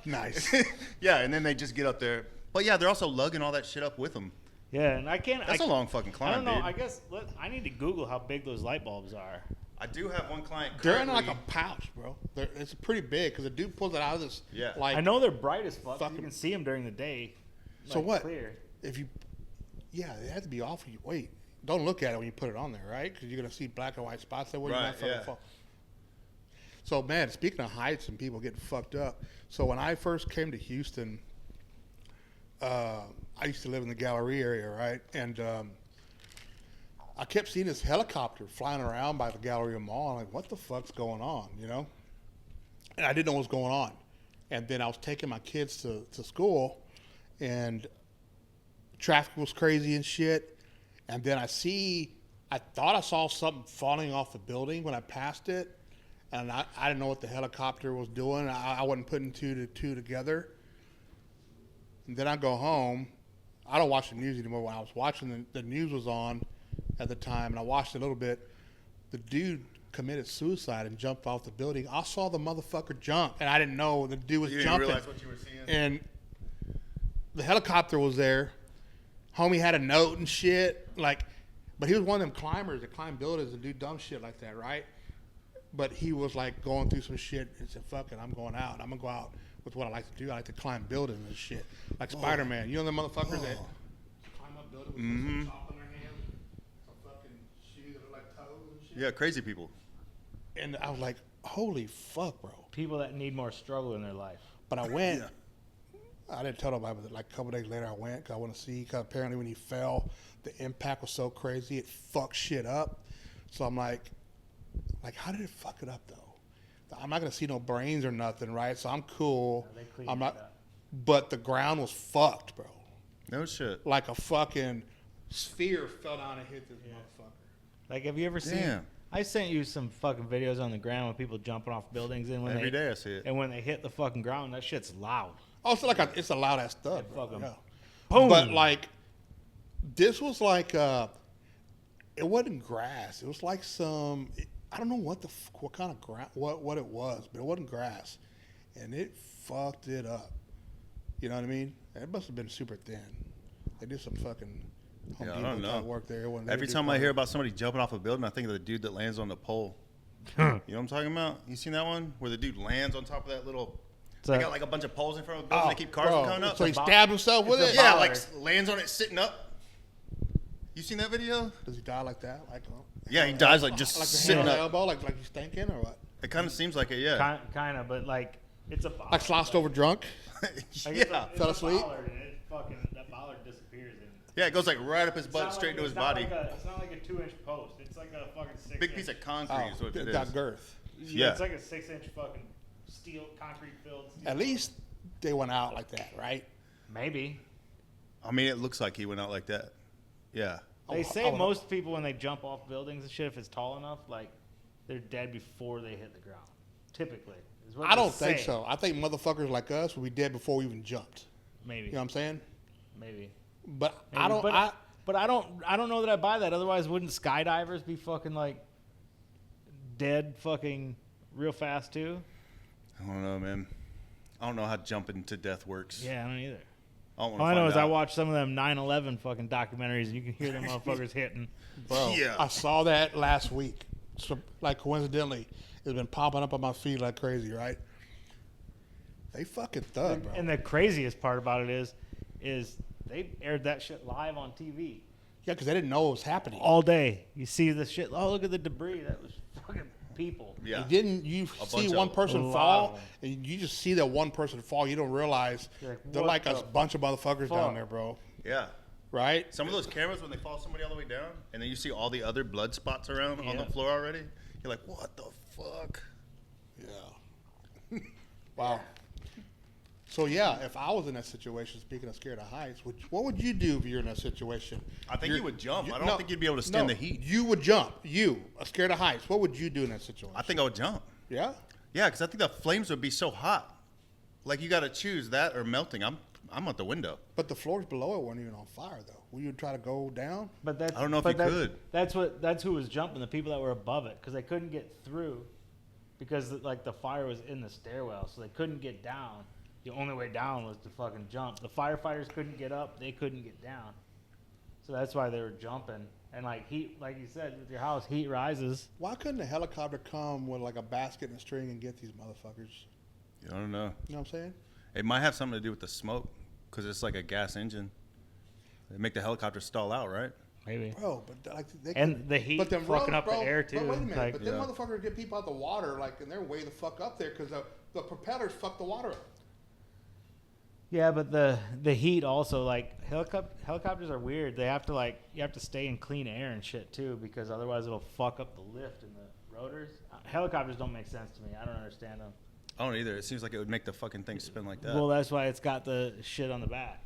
Nice. yeah, and then they just get up there. But yeah, they're also lugging all that shit up with them. Yeah, and I can't. That's a long fucking I climb, don't know. dude. I guess I need to Google how big those light bulbs are. I do have one client. They're in currently- like a pouch, bro. It's pretty big because the dude pulls it out of this. Yeah. Like I know they're bright as fuck. fucking- You can see them during the day. So like, what? Clear. If you, yeah, it has to be off. You wait. Don't look at it when you put it on there, right? Because you're gonna see black and white spots there where you Right, might fucking yeah. fall. So man, speaking of heights and people getting fucked up. So when I first came to Houston, I used to live in the Galleria area, right? And I kept seeing this helicopter flying around by the Galleria Mall. I'm like, what the fuck's going on, you know? And I didn't know what was going on. And then I was taking my kids to school, and traffic was crazy and shit. And then I thought I saw something falling off the building when I passed it. And I didn't know what the helicopter was doing. I wasn't putting two to two together. And then I go home. I don't watch the news anymore. When I was watching, the news was on at the time, and I watched it a little bit. The dude committed suicide and jumped off the building. I saw the motherfucker jump, and I didn't know the dude was You jumping. didn't realize what you were seeing? And the helicopter was there. Homie had a note and shit. But he was one of them climbers that climb buildings and do dumb shit like that, right? But he was like going through some shit and said, fuck it, I'm going out. I'm going to go out with what I like to do. I like to climb buildings and shit. Like Spider-Man. You know the motherfuckers that climb up buildings with some top in their hand? Some fucking shoes that look like toes and shit? Yeah, crazy people. And I was like, holy fuck, bro. People that need more struggle in their life. But I went. I didn't tell nobody, but like a couple days later I went because I want to see. Because apparently when he fell, the impact was so crazy it fucked shit up. So I'm like, how did it fuck it up though? I'm not gonna see no brains or nothing, right? So I'm cool. Yeah, they cleaned I'm it not. up. But the ground was fucked, bro. No shit. Like a fucking sphere fell down and hit this motherfucker. Like, have you ever seen? Damn. I sent you some fucking videos on the ground with people jumping off buildings, and when Every day I see it. and when they hit the fucking ground, that shit's loud. Oh, it's like it's a loud ass thud, bro. fucking Yeah. boom. But like, this was like it wasn't grass. It was like some. I don't know what kind of grass, what it was, but it wasn't grass, and it fucked it up. You know what I mean? It must have been super thin. They did some fucking Home Yeah, I Depot don't know. type work there. Every time I hear about somebody jumping off a building, I think of the dude that lands on the pole. You know what I'm talking about? You seen that one? Where the dude lands on top of that little... They got like a bunch of poles in front of the building. They keep cars from coming up. So he stabbed himself with it? Yeah, like lands on it sitting up. You seen that video? Does he die like that? Yeah, he dies like just like the sitting hand on the up. elbow, like he's thinking or what? It kind of seems like it, yeah. Kind of, but like it's a bollard. Like sloshed over drunk? Like, it's Yeah. Fell asleep? bollard, and it fucking that bollard disappears. And Yeah, it goes like right up his it's butt, not straight like- to his it's not body. it's not like a 2-inch post. It's like a fucking 6. Big piece of concrete is what it it is. got girth. Yeah. It's like a 6-inch fucking steel, concrete filled. Steel At least they went out like that, right? maybe. I mean, it looks like he went out like that. Yeah. They I say would- most people when they jump off buildings and shit, if it's tall enough, like they're dead before they hit the ground. Typically, is what I they don't think say. so. I think motherfuckers like us would be dead before we even jumped. Maybe, You know what I'm saying? maybe. But Maybe. I don't. But I don't know that I buy that. Otherwise, wouldn't skydivers be fucking like dead fucking real fast too? I don't know, man. I don't know how jumping to death works. Yeah, I don't either. I don't want All to I know find is I out. watched some of them 9/11 fucking documentaries, and you can hear them motherfuckers hitting. Bro, Yeah. I saw that last week. So, like coincidentally, it's been popping up on my feed like crazy, right? They fucking thud, bro. And the craziest part about it is they aired that shit live on TV Yeah, because they didn't know what was happening. all day. You see the shit. Oh, look at the debris. That was fucking people. Yeah. You A see bunch one of- A person lot fall, of them. and you just see that one person fall. You don't realize You're like, they're what like a the bunch of motherfuckers fuck? down there, bro. Yeah. Right? Some of those cameras, when they follow somebody all the way down, and then you see all the other blood spots around on the Yeah. floor already, you're like, what the fuck? Yeah. Wow. So yeah, if I was in that situation, speaking of scared of heights, what would you do if you're in that situation? I think you would jump. I don't no, think you'd be able to stand no, the heat. You would jump. You, scared of heights. What would you do in that situation? I think I would jump. Yeah. Yeah, because I think the flames would be so hot. Like, you got to choose that or melting. I'm at the window. But the floors below it weren't even on fire, though. Would you try to go down? But that's, I don't know if but you that's- could. That's who was jumping. The people that were above it, because they couldn't get through, because like the fire was in the stairwell, so they couldn't get down. The only way down was to fucking jump. The firefighters couldn't get up. They couldn't get down. So that's why they were jumping. And like heat, like you said, with your house, heat rises. Why couldn't a helicopter come with like a basket and a string and get these motherfuckers? I don't know. You know what I'm saying? It might have something to do with the smoke, because it's like a gas engine. They make the helicopter stall out, right? Maybe. Bro, but like they And could- the heat but them fucking roads, up the bro, air But too. wait a minute, Like, but them Yeah. motherfuckers get people out the water, like, and they're way the fuck up there because the propellers fuck the water up. Yeah, but the heat also, like, helicopters are weird. They have to, like, you have to stay in clean air and shit too, because otherwise it'll fuck up the lift and the rotors. Helicopters don't make sense to me. I don't understand them. I don't either. It seems like it would make the fucking thing spin like that. Well, that's why it's got the shit on the back,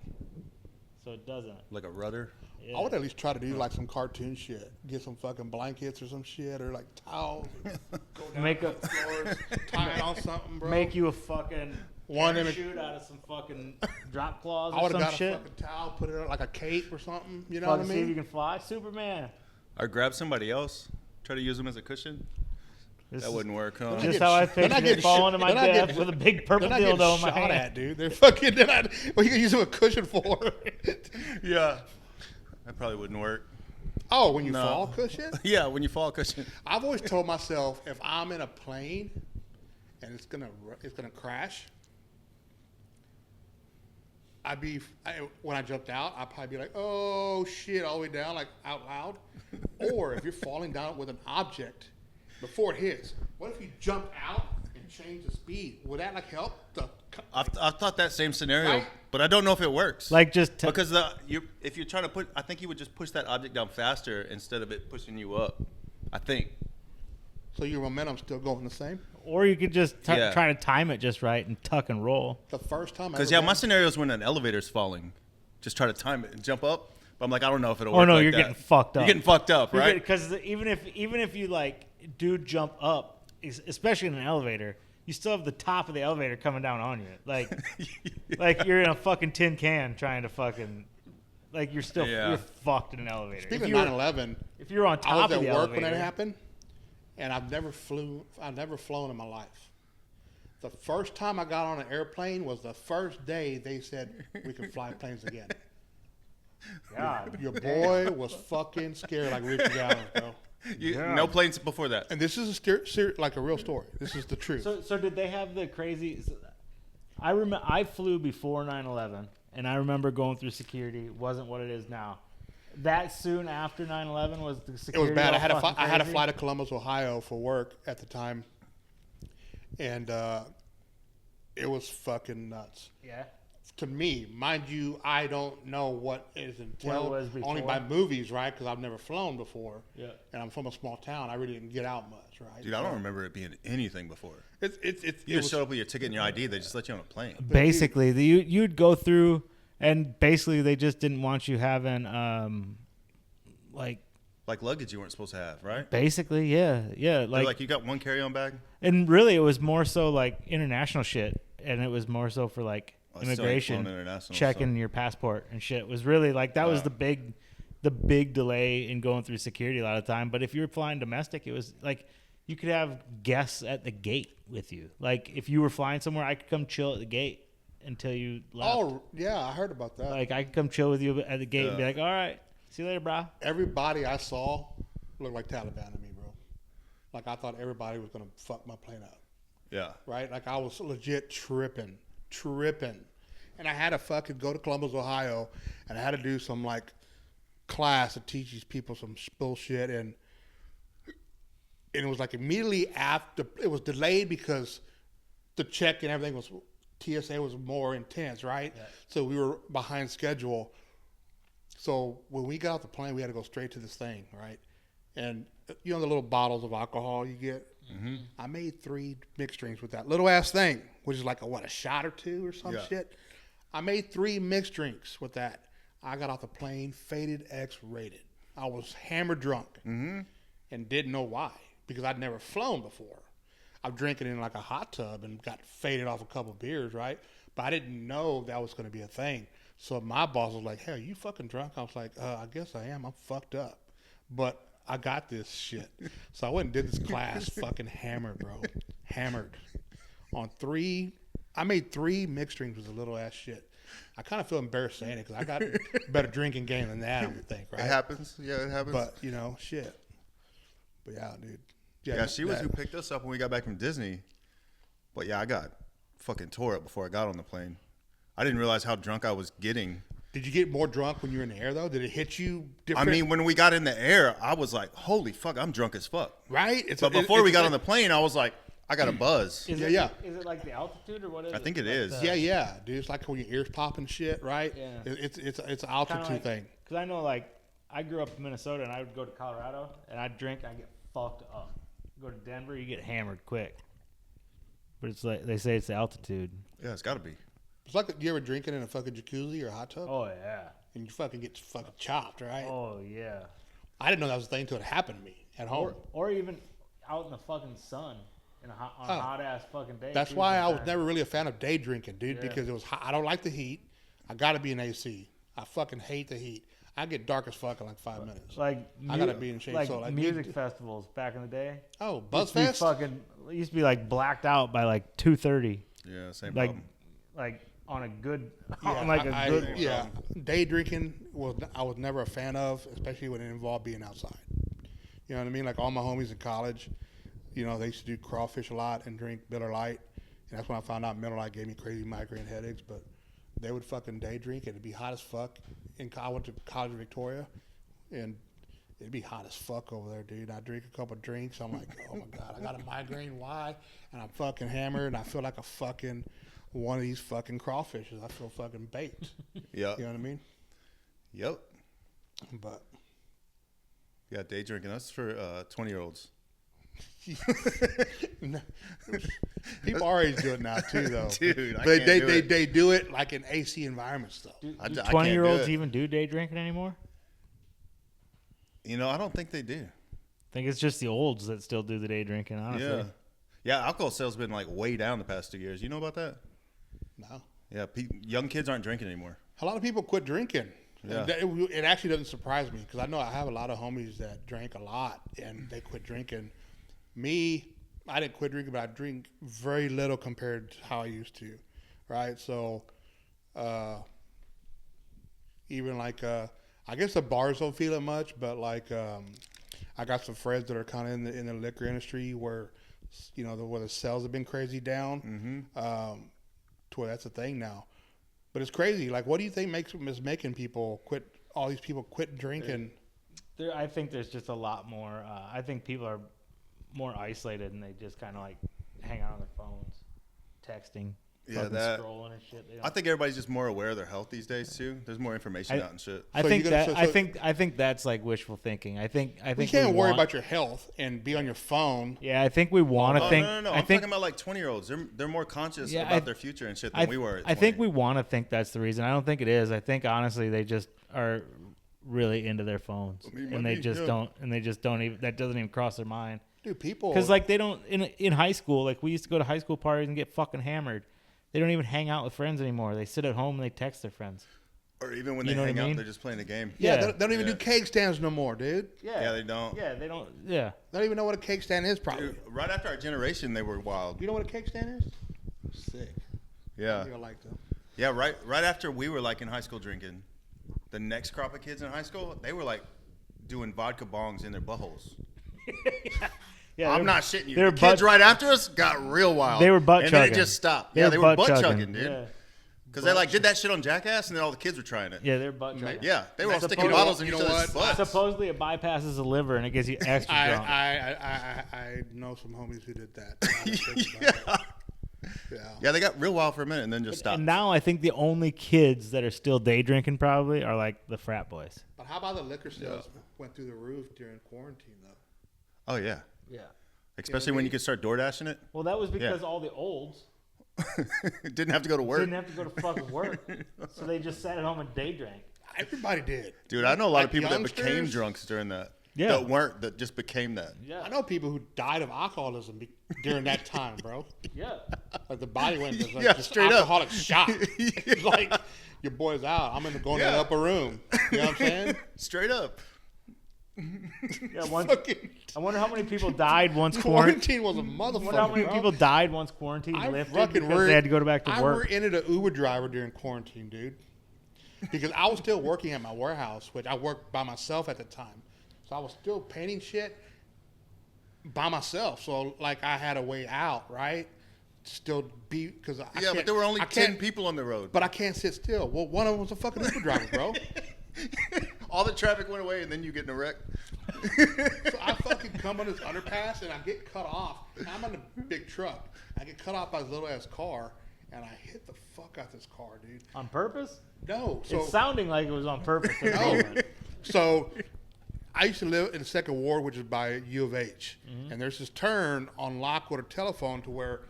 so it doesn't. Like a rudder. Yeah. I would at least try to do like some cartoon shit. Get some fucking blankets or some shit, or like towels. Go down Make to a- the floors, tie it on something, bro. Make you a fucking One in a- parachute out of some fucking drop claws I or would some have got shit. a fucking towel, put it on like a cape or something. You know Fucking what I see if you mean? can fly, Superman. Or grab somebody else. Try to use them as a cushion. This That is wouldn't work, huh? just how I Then I pictured get it falling to shot- my then I get- death with a big purple Then I get dildo in my shot hand. at, dude. They're fucking. What you gonna use them a cushion for? Yeah. That probably wouldn't work. Oh, when you No. fall cushion? Yeah, when you fall cushion. I've always told myself if I'm in a plane and it's gonna crash, when I jumped out, I'd probably be like, oh shit, all the way down, like out loud. Or if you're falling down with an object before it hits, what if you jump out and change the speed? Would that like help? I've thought that same scenario, Right? but I don't know if it works. Like just because if you're trying to put, I think you would just push that object down faster instead of it pushing you up. I think. So your momentum's still going the same? or you could just Yeah. try to time it just right and tuck and roll. The first time I Because ever my ran- scenario is when an elevator's falling, just try to time it and jump up. But I'm like, I don't know if it'll Oh work. no, like you're that. getting fucked up. You're getting fucked up, right? Because even if you like do jump up, especially in an elevator, you still have the top of the elevator coming down on you. Like like you're in a fucking tin can trying to fucking like you're still Yeah. you're fucked in an elevator. Speaking If of you were- 9/11, if you're on I top was of at the work elevator, when that happened, and I've never flown in my life. The first time I got on an airplane was the first day they said we can fly planes again. God, Your boy was fucking scared like Richie Allen, bro. Yeah. No planes before that. And this is like a real story. This is the truth. So did they have the crazy? I remember I flew before 9/11, and I remember going through security. It wasn't what it is now. That soon after 9/11 was the It security. was bad. all I had to fucking fly crazy? to Columbus, Ohio for work at the time, and it was fucking nuts. Yeah. To me, mind you, I don't know what is until was only before. by movies, right? Because I've never flown before. Yeah. And I'm from a small town. I really didn't get out much, right? Dude, I don't remember it being anything before. It You just showed up with your ticket and your ID. They just let you on a plane. Basically, you'd go through, and basically they just didn't want you having like Like luggage you weren't supposed to have, right? basically yeah They're like like you got one carry-on bag. and really it was more so like international shit, and it was more so for like I still ain't flown immigration international, checking so- your passport and shit. It was really like that was the big delay in going through security a lot of time. But if you were flying domestic, it was like you could have guests at the gate with you. Like if you were flying somewhere, I could come chill at the gate until you left. Oh yeah, I heard about that. Like I could come chill with you at the gate and be Yeah. like, all right, see you later, bro. Everybody I saw looked like Taliban to me, bro. Like I thought everybody was gonna fuck my plane up. Yeah. Right? Like I was legit tripping. And I had to fucking go to Columbus, Ohio, and I had to do some like class to teach these people some bullshit, and it was like immediately after it was delayed because the check and everything was TSA was more intense, right? Yeah. So we were behind schedule. So when we got off the plane, we had to go straight to this thing, right? And you know the little bottles of alcohol you get? Mm-hmm. I made 3 mixed drinks with that little ass thing, which is like a shot or 2 or some Yeah. shit. I made 3 mixed drinks with that. I got off the plane, faded X rated. I was hammered drunk and didn't know why because I'd never flown before. I'm drinking in like a hot tub and got faded off a couple beers, right? But I didn't know that was going to be a thing. So my boss was like, hey, are you fucking drunk? I was like, I guess I am. I'm fucked up. But I got this shit. So I went and did this class fucking hammered, bro. Hammered. On 3, I made 3 mixed drinks with a little ass shit. I kind of feel embarrassed saying it because I got better drinking game than that, I would think, right? It happens. Yeah, it happens. But, you know, shit. But yeah, dude. yeah, she was that- who picked us up when we got back from Disney. But yeah, I got fucking tore up before I got on the plane. I didn't realize how drunk I was getting. Did you get more drunk when you were in the air, though? Did it hit you I different? mean, when we got in the air, I was like, holy fuck, I'm drunk as fuck. right? But before we got on the plane, I was like, I got a buzz. Is Yeah. Is it like the altitude or what is it? I think it Like is. Yeah, dude. It's like when your ears pop and shit, right? Yeah. It's an altitude thing. Because I know, like, I grew up in Minnesota and I would go to Colorado and I'd drink, I get fucked up. Go to Denver, you get hammered quick. But it's like they say it's the altitude. Yeah, it's got to be. It's like you ever drinking in a fucking jacuzzi or a hot tub, Oh yeah. and you fucking get fucking chopped, right? Oh yeah. I didn't know that was a thing until it happened to me at home. Or even out in the fucking sun on a hot ass fucking day. That's too, why I was sometimes. never really a fan of day drinking, dude, Yeah. because it was hot. I don't like the heat. I got to be in AC. I fucking hate the heat. I get dark as fuck in like 5 minutes. Like I gotta be in shape. Like, So, like, music festivals back in the day. Oh, Used to be Buzzfest? used to be like blacked out by like 2:30. Yeah, same Like problem. like on a good Yeah, on like a good yeah. Day drinking I was never a fan of, especially when it involved being outside. You know what I mean? Like all my homies in college, you know, they used to do crawfish a lot and drink Miller Lite, and that's when I found out Miller Lite gave me crazy migraine headaches. But they would fucking day drink and it'd be hot as fuck. I went to college in Victoria, and it'd be hot as fuck over there, dude. I drink a couple of drinks. I'm like, oh my god, I got a migraine. Why? And I'm fucking hammered, and I feel like a fucking one of these fucking crawfishes. I feel fucking baked. Yep. You know what I mean? Yep. But Yeah, day drinking. That's for 20-year-olds. people our age do it now too, though. Dude, I They can't they do they, it. they do it like in AC environments, though. Do I can't do 20-year-olds it. even do day drinking anymore? You know, I don't think they do. I think it's just the olds that still do the day drinking, honestly. Yeah. Yeah, alcohol sales been like way down the past 2 years. You know about that? No, Yeah, young kids aren't drinking anymore. a lot of people quit drinking. Yeah. It actually doesn't surprise me because I know I have a lot of homies that drank a lot and they quit drinking. Me, I didn't quit drinking, but I drink very little compared to how I used to, right? So, even like, I guess the bars don't feel it much, but like, I got some friends that are kind of in the liquor industry where, you know, where the sales have been crazy down, to where that's a thing now. But it's crazy. Like, what do you think is making people quit? All these people quit drinking. I think there's just a lot more. I think people are more isolated and they just kind of like hang out on their phones, texting, Yeah, fucking that. scrolling and shit. They I don't- think everybody's just more aware of their health these days too. There's more information out and shit. I So think you're gonna- that so- I think that's like wishful thinking. I think You can't we worry want- about your health and be on your phone. Yeah, I think we want to Oh, think. no. I I'm think talking about like 20-year-olds. They're more conscious Yeah, about their future and shit than we were. At I think 20. we want to think that's the reason. I don't think it is. I think honestly they just are really into their phones and they just don't even. That doesn't even cross their mind. Dude, people. Because like they don't in high school, like we used to go to high school parties and get fucking hammered. They don't even hang out with friends anymore. They sit at home and they text their friends. Or even when You they know what hang I out, mean? they're just playing a game. yeah, Yeah. they don't even do cake stands no more, dude. Yeah, they don't. Yeah, they don't. Yeah. They don't even know what a cake stand is, probably. Dude, right after our generation, they were wild. You know what a cake stand is? Sick. Yeah. I think I like them. Yeah, right after we were like in high school drinking, the next crop of kids in high school, they were like doing vodka bongs in their buttholes. Yeah, I'm not shitting you. they were The kids butt- right after us got real wild. They were butt and then chugging. it just stopped. They Yeah, were they were butt butt chugging. chugging, dude. Yeah. Because they like did that shit on Jackass, and then all the kids were trying it. Yeah, they're butt chugging. Yeah, they were all Supposedly- sticking bottles in you each know other's what? butts. Supposedly it bypasses the liver and it gets you extra drunk. I know some homies who did that. Now that I think about it. Yeah. Yeah, they got real wild for a minute and then just stopped. And now I think the only kids that are still day drinking probably are like the frat boys. But how about the liquor sales went through the roof during quarantine, though? Oh yeah, Yeah. especially when you could start door dashing it. Well, that was because all the olds Didn't have to go to work. didn't have to go to fucking work, so they just sat at home and day drank. Everybody did. Dude, I know a lot of Like people that became youngsters? drunks during that. Yeah. That weren't, that just became that. Yeah. I know people who died of alcoholism during that time, bro. Yeah. Like the body went just like Yeah, just straight up. alcoholic shock. It's like your boy's out. I'm gonna go in the Yeah. upper room. You know what I'm saying? Straight up. Yeah. Once, Fucking I wonder how many people died once quarantine. quarantine was a I wonder how motherfucker. many bro. people died once quarantine I lifted fucking because they had to go back to I work. rented an Uber driver during quarantine, dude. Because I was still working at my warehouse, which I worked by myself at the time. So I was still painting shit by myself. So like I had a way out, right? Still be because Yeah, but there were only 10 people on the road. But I can't sit still. Well, one of them was a fucking Uber driver, bro. All the traffic went away and then you get in a wreck. So I fucking come on this underpass and I get cut off. And I'm in a big truck. I get cut off by this little ass car, and I hit the fuck out this car, dude. On purpose? No, so It's sounding like it was on purpose. at the no. moment. So I used to live in the second ward, which is by U of H, and there's this turn on Lockwood or Telephone to where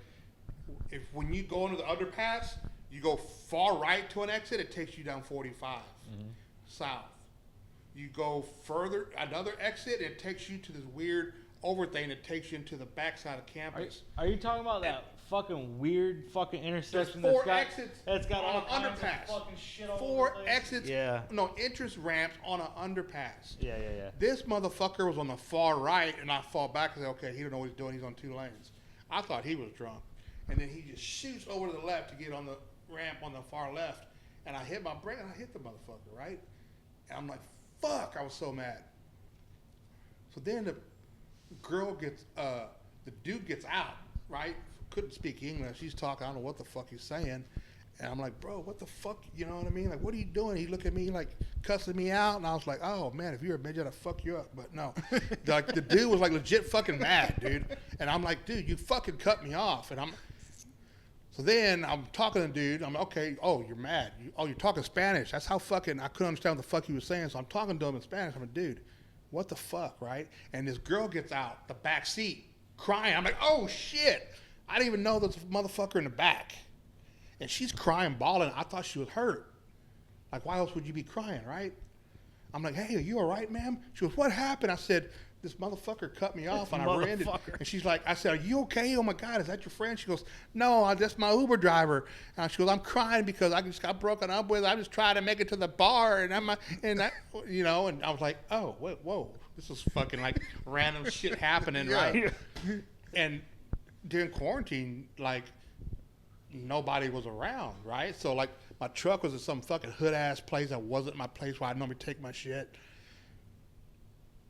when you go into the underpass, you go far right to an exit, it takes you down 45 south. You go further, another exit, it takes you to this weird over thing that takes you into the backside of campus. Are you talking about that fucking weird fucking intersection There's four that's exits got on all an kinds of underpass. fucking shit all Four over the place? exits, Yeah. no, entrance ramps on an underpass. Yeah. This motherfucker was on the far right, and I fall back and say, okay, he don't know what he's doing. He's on 2 lanes. I thought he was drunk. And then he just shoots over to the left to get on the ramp on the far left. And I hit my brake, and I hit the motherfucker, right? And I'm like, fuck, I was so mad. So then the girl gets, the dude gets out, right? Couldn't speak English. He's talking, I don't know what the fuck he's saying. And I'm like, bro, what the fuck? You know what I mean? Like, what are you doing? He looked at me like cussing me out. And I was like, oh, man, if you're a midget, I'd fuck you up. But no. Like, the dude was like legit fucking mad, dude. And I'm like, dude, you fucking cut me off. And so then I'm talking to the dude. I'm like, okay, oh, you're mad. You're talking Spanish. That's how fucking, I couldn't understand what the fuck he was saying. So I'm talking to him in Spanish. I'm like, dude, what the fuck, right? And this girl gets out the back seat crying. I'm like, oh, shit. I didn't even know there was a motherfucker in the back. And she's crying, bawling. I thought she was hurt. Like, why else would you be crying, right? I'm like, hey, are you all right, ma'am? She goes, what happened? I said, this motherfucker cut me off, and I ran it. And she's like, I said, are you okay? Oh, my God, is that your friend? She goes, no, that's my Uber driver. And she goes, I'm crying because I just got broken up with. I just trying to make it to the bar, and and I was like, oh, whoa. This is fucking, like, random shit happening, right? And during quarantine, like, nobody was around, right? So, like, my truck was at some fucking hood-ass place that wasn't my place where I normally take my shit.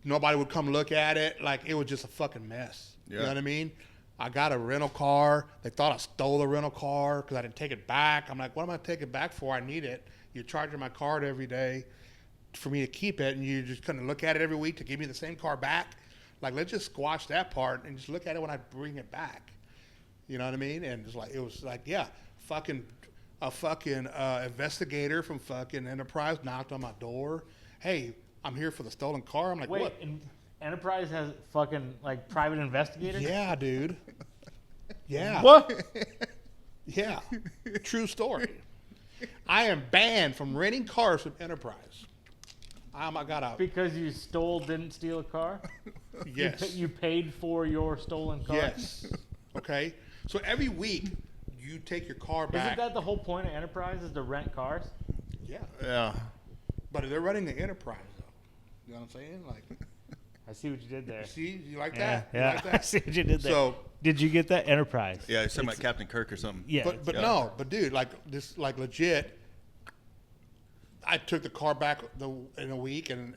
Nobody would come look at it. Like, it was just a fucking mess. Yeah. You know what I mean? I got a rental car. They thought I stole the rental car because I didn't take it back. I'm like, what am I taking it back for? I need it. You're charging my card every day for me to keep it, and you just couldn't look at it every week to give me the same car back. Like, let's just squash that part and just look at it when I bring it back. You know what I mean? And it was like, yeah, a fucking investigator from fucking Enterprise knocked on my door. Hey, I'm here for the stolen car. I'm like, wait, what? And Enterprise has fucking like private investigators? Yeah, dude. Yeah. What? Yeah. True story. I am banned from renting cars from Enterprise. I got out. Because you didn't steal a car? Yes. You paid for your stolen car? Yes. Okay. So every week you take your car back. Isn't that the whole point of Enterprise is to rent cars? Yeah. Yeah. But they're running the Enterprise though. You know what I'm saying? Like, I see what you did there. see, you like that? Yeah. You like that? I see what you did there. So, did you get that Enterprise? Yeah, you said about Captain Kirk or something. Yeah. but Yeah. no, but dude, like this, like legit. I took the car back in a week, and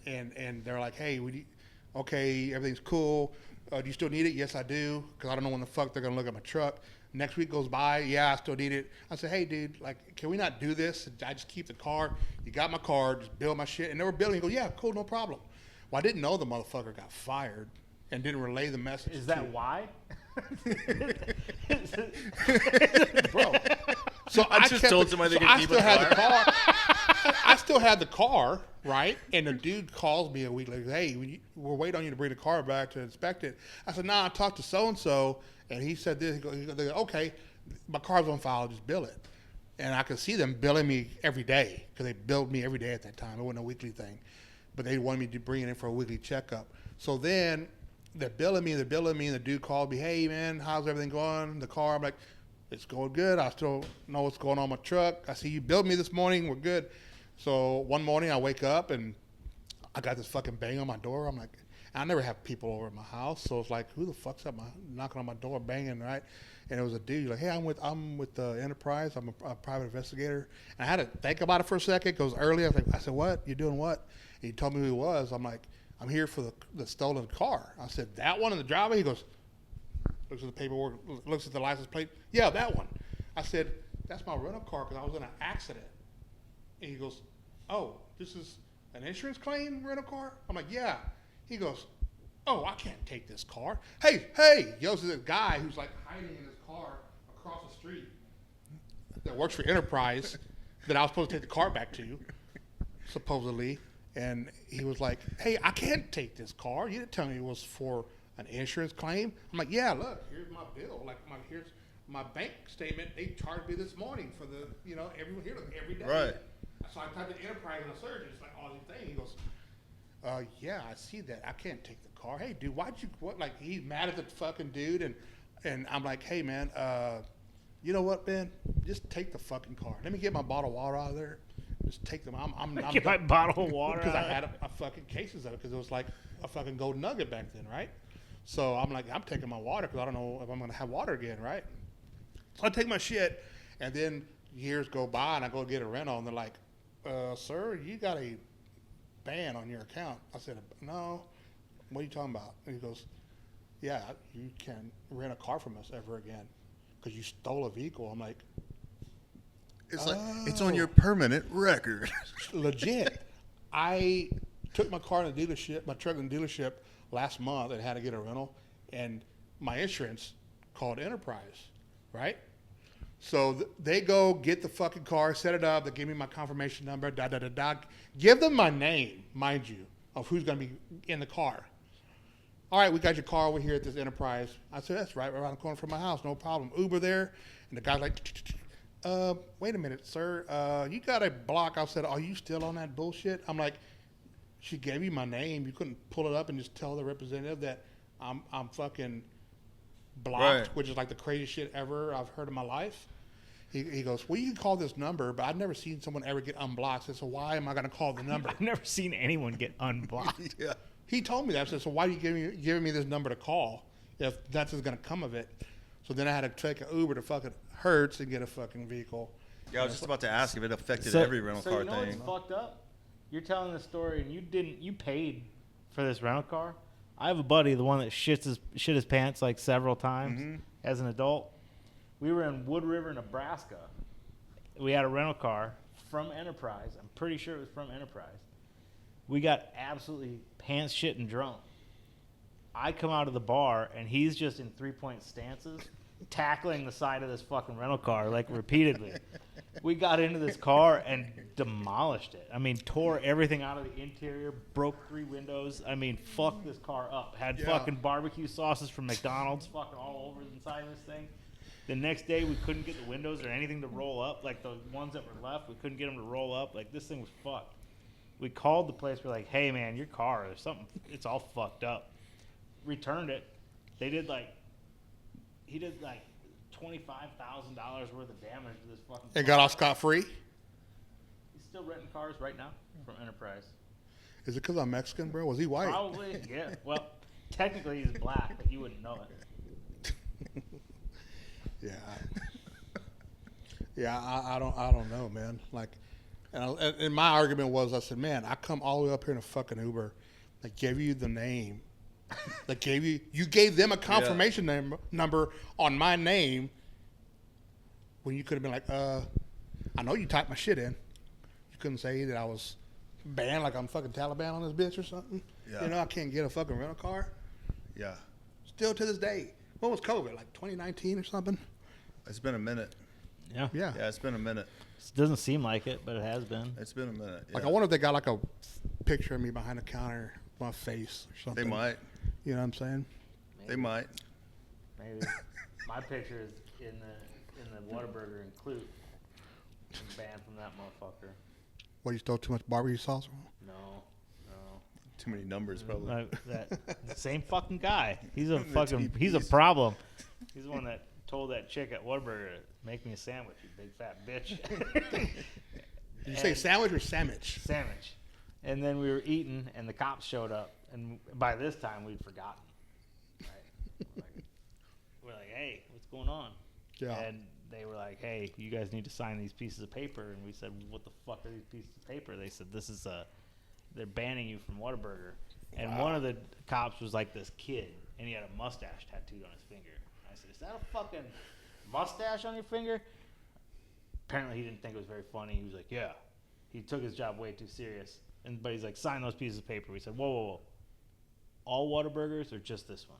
they're like, hey, okay, everything's cool. Do you still need it? Yes, I do, because I don't know when the fuck they're gonna look at my truck. Next week goes by, yeah, I still need it. I said, hey, dude, like, can we not do this? I just keep the car. You got my car, just build my shit. And they were building. He goes, yeah, cool, no problem. Well, I didn't know the motherfucker got fired and didn't relay the message. Is that why? Bro. So I just told somebody they could keep a car. I still had the car, right? And the dude calls me a week later, hey, we're waiting on you to bring the car back to inspect it. I said, nah, I talked to so-and-so, and he said this. He goes, okay, my car's on file, just bill it. And I could see them billing me every day because they billed me every day at that time. It wasn't a weekly thing. But they wanted me to bring it in for a weekly checkup. So then they're billing me, and the dude called me, hey, man, how's everything going? The car, I'm like, it's going good. I still know what's going on with my truck. I see you billed me this morning. We're good. So one morning I wake up, and I got this fucking bang on my door. I'm like, I never have people over at my house. So it's like, who the fuck's up knocking on my door, banging, right? And it was a dude like, hey, I'm with the Enterprise. I'm a private investigator. And I had to think about it for a second. It goes early. I said, what? You doing what? And he told me who he was. I'm like, I'm here for the stolen car. I said, that one in the driveway? He goes, looks at the paperwork, looks at the license plate. Yeah, that one. I said, that's my rental car because I was in an accident. And he goes, oh, this is an insurance claim rental car? I'm like, yeah. He goes, oh, I can't take this car. Hey, yells to this guy who's like hiding in his car across the street that works for Enterprise that I was supposed to take the car back to, supposedly. And he was like, hey, I can't take this car. You didn't tell me it was for an insurance claim. I'm like, yeah, look, here's my bill. Like, here's my bank statement. They charged me this morning for the, every day. Right. So I typed in Enterprise in the search. It's like all these things. He goes, yeah, I see that. I can't take the car. Hey, dude, why'd you, what? Like, he's mad at the fucking dude. And I'm like, hey, man, you know what, Ben? Just take the fucking car. Let me get my bottle of water out of there. Just take them. I'm Get my bottle of water. Because I had a fucking cases of it because it was like a fucking gold nugget back then, right? So I'm like, I'm taking my water because I don't know if I'm going to have water again, right? So I take my shit, and then years go by, and I go get a rental, and they're like, sir, you got a ban on your account. I said, no. What are you talking about? And he goes, yeah, you can't rent a car from us ever again because you stole a vehicle. I'm like, It's like it's on your permanent record. legit. I took my car in the dealership, my truck in the dealership last month and had to get a rental, and my insurance called Enterprise, right? So they go get the fucking car, set it up, they give me my confirmation number, give them my name, mind you, of who's going to be in the car. All right, we got your car over here at this Enterprise. I said, that's right around the corner from my house, no problem. Uber there, and the guy's like, wait a minute, sir. You got a block. I said, are you still on that bullshit? I'm like, she gave you my name. You couldn't pull it up and just tell the representative that I'm fucking blocked, Right. which is like the craziest shit ever I've heard in my life. He goes, well, you can call this number, but I've never seen someone ever get unblocked. I said, so why am I going to call the number? I've never seen anyone get unblocked. Yeah. He told me that. I said, so why are you giving me this number to call if nothing's going to come of it? So then I had to take an Uber to fucking Hertz and get a fucking vehicle. Yeah, I was just about to ask if it affected every rental car you know thing. what's fucked up? You're telling this story and you paid for this rental car. I have a buddy, the one that shit his pants like several times as an adult. We were in Wood River, Nebraska. We had a rental car from Enterprise. I'm pretty sure it was from Enterprise. We got absolutely pants shitting drunk. I come out of the bar and he's just in 3-point stances, tackling the side of this fucking rental car like repeatedly. We got into this car and demolished it. I mean, tore everything out of the interior, broke 3 windows. I mean, fucked this car up. Had fucking barbecue sauces from McDonald's fucking all over the inside of this thing. The next day, we couldn't get the windows or anything to roll up. Like the ones that were left, we couldn't get them to roll up. Like this thing was fucked. We called the place. We're like, hey man, your car, there's something. It's all fucked up. Returned it. He did like $25,000 worth of damage to this fucking. And got off scot-free? He's still renting cars right now from Enterprise. Is it because I'm Mexican, bro? Was he white? Probably, yeah. Well, technically he's black, but you wouldn't know it. Yeah, I don't know, man. Like, and my argument was, I said, man, I come all the way up here in a fucking Uber. They gave you the name. You gave them a confirmation number on my name when you could have been like, I know you typed my shit in. You couldn't say that I was banned like I'm fucking Taliban on this bitch or something. Yeah. You know, I can't get a fucking rental car. Yeah. Still to this day. When was COVID? Like 2019 or something? It's been a minute. Yeah. Yeah. Yeah, it's been a minute. It doesn't seem like it, but it has been. It's been a minute. Yeah. Like, I wonder if they got like a picture of me behind the counter, my face or something. They might. You know what I'm saying? They might. Maybe. My picture is in the Whataburger in Clute. I'm banned from that motherfucker. What, you stole too much barbecue sauce? No. Too many numbers, probably. That same fucking guy. He's a TPs. he's a problem. He's the one that told that chick at Whataburger, make me a sandwich, you big fat bitch. Did you say sandwich or sandwich? Sandwich. And then we were eating, and the cops showed up. And by this time, we'd forgotten. Right? We're like, hey, what's going on? Yeah. And they were like, hey, you guys need to sign these pieces of paper. And we said, what the fuck are these pieces of paper? They said, they're banning you from Whataburger. And one of the cops was like this kid, and he had a mustache tattooed on his finger. I said, is that a fucking mustache on your finger? Apparently he didn't think it was very funny. He was like, yeah. He took his job way too serious. But he's like, sign those pieces of paper. We said, whoa. all Whataburgers or just this one?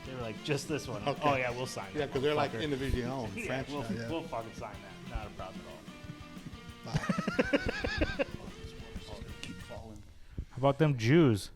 They were like, just this one. Okay. Oh, yeah, we'll sign that. Yeah, because they're like motherfucker. individually owned. Yeah, franchise. we'll fucking sign that. Not a problem at all. Keep falling. How about them Jews?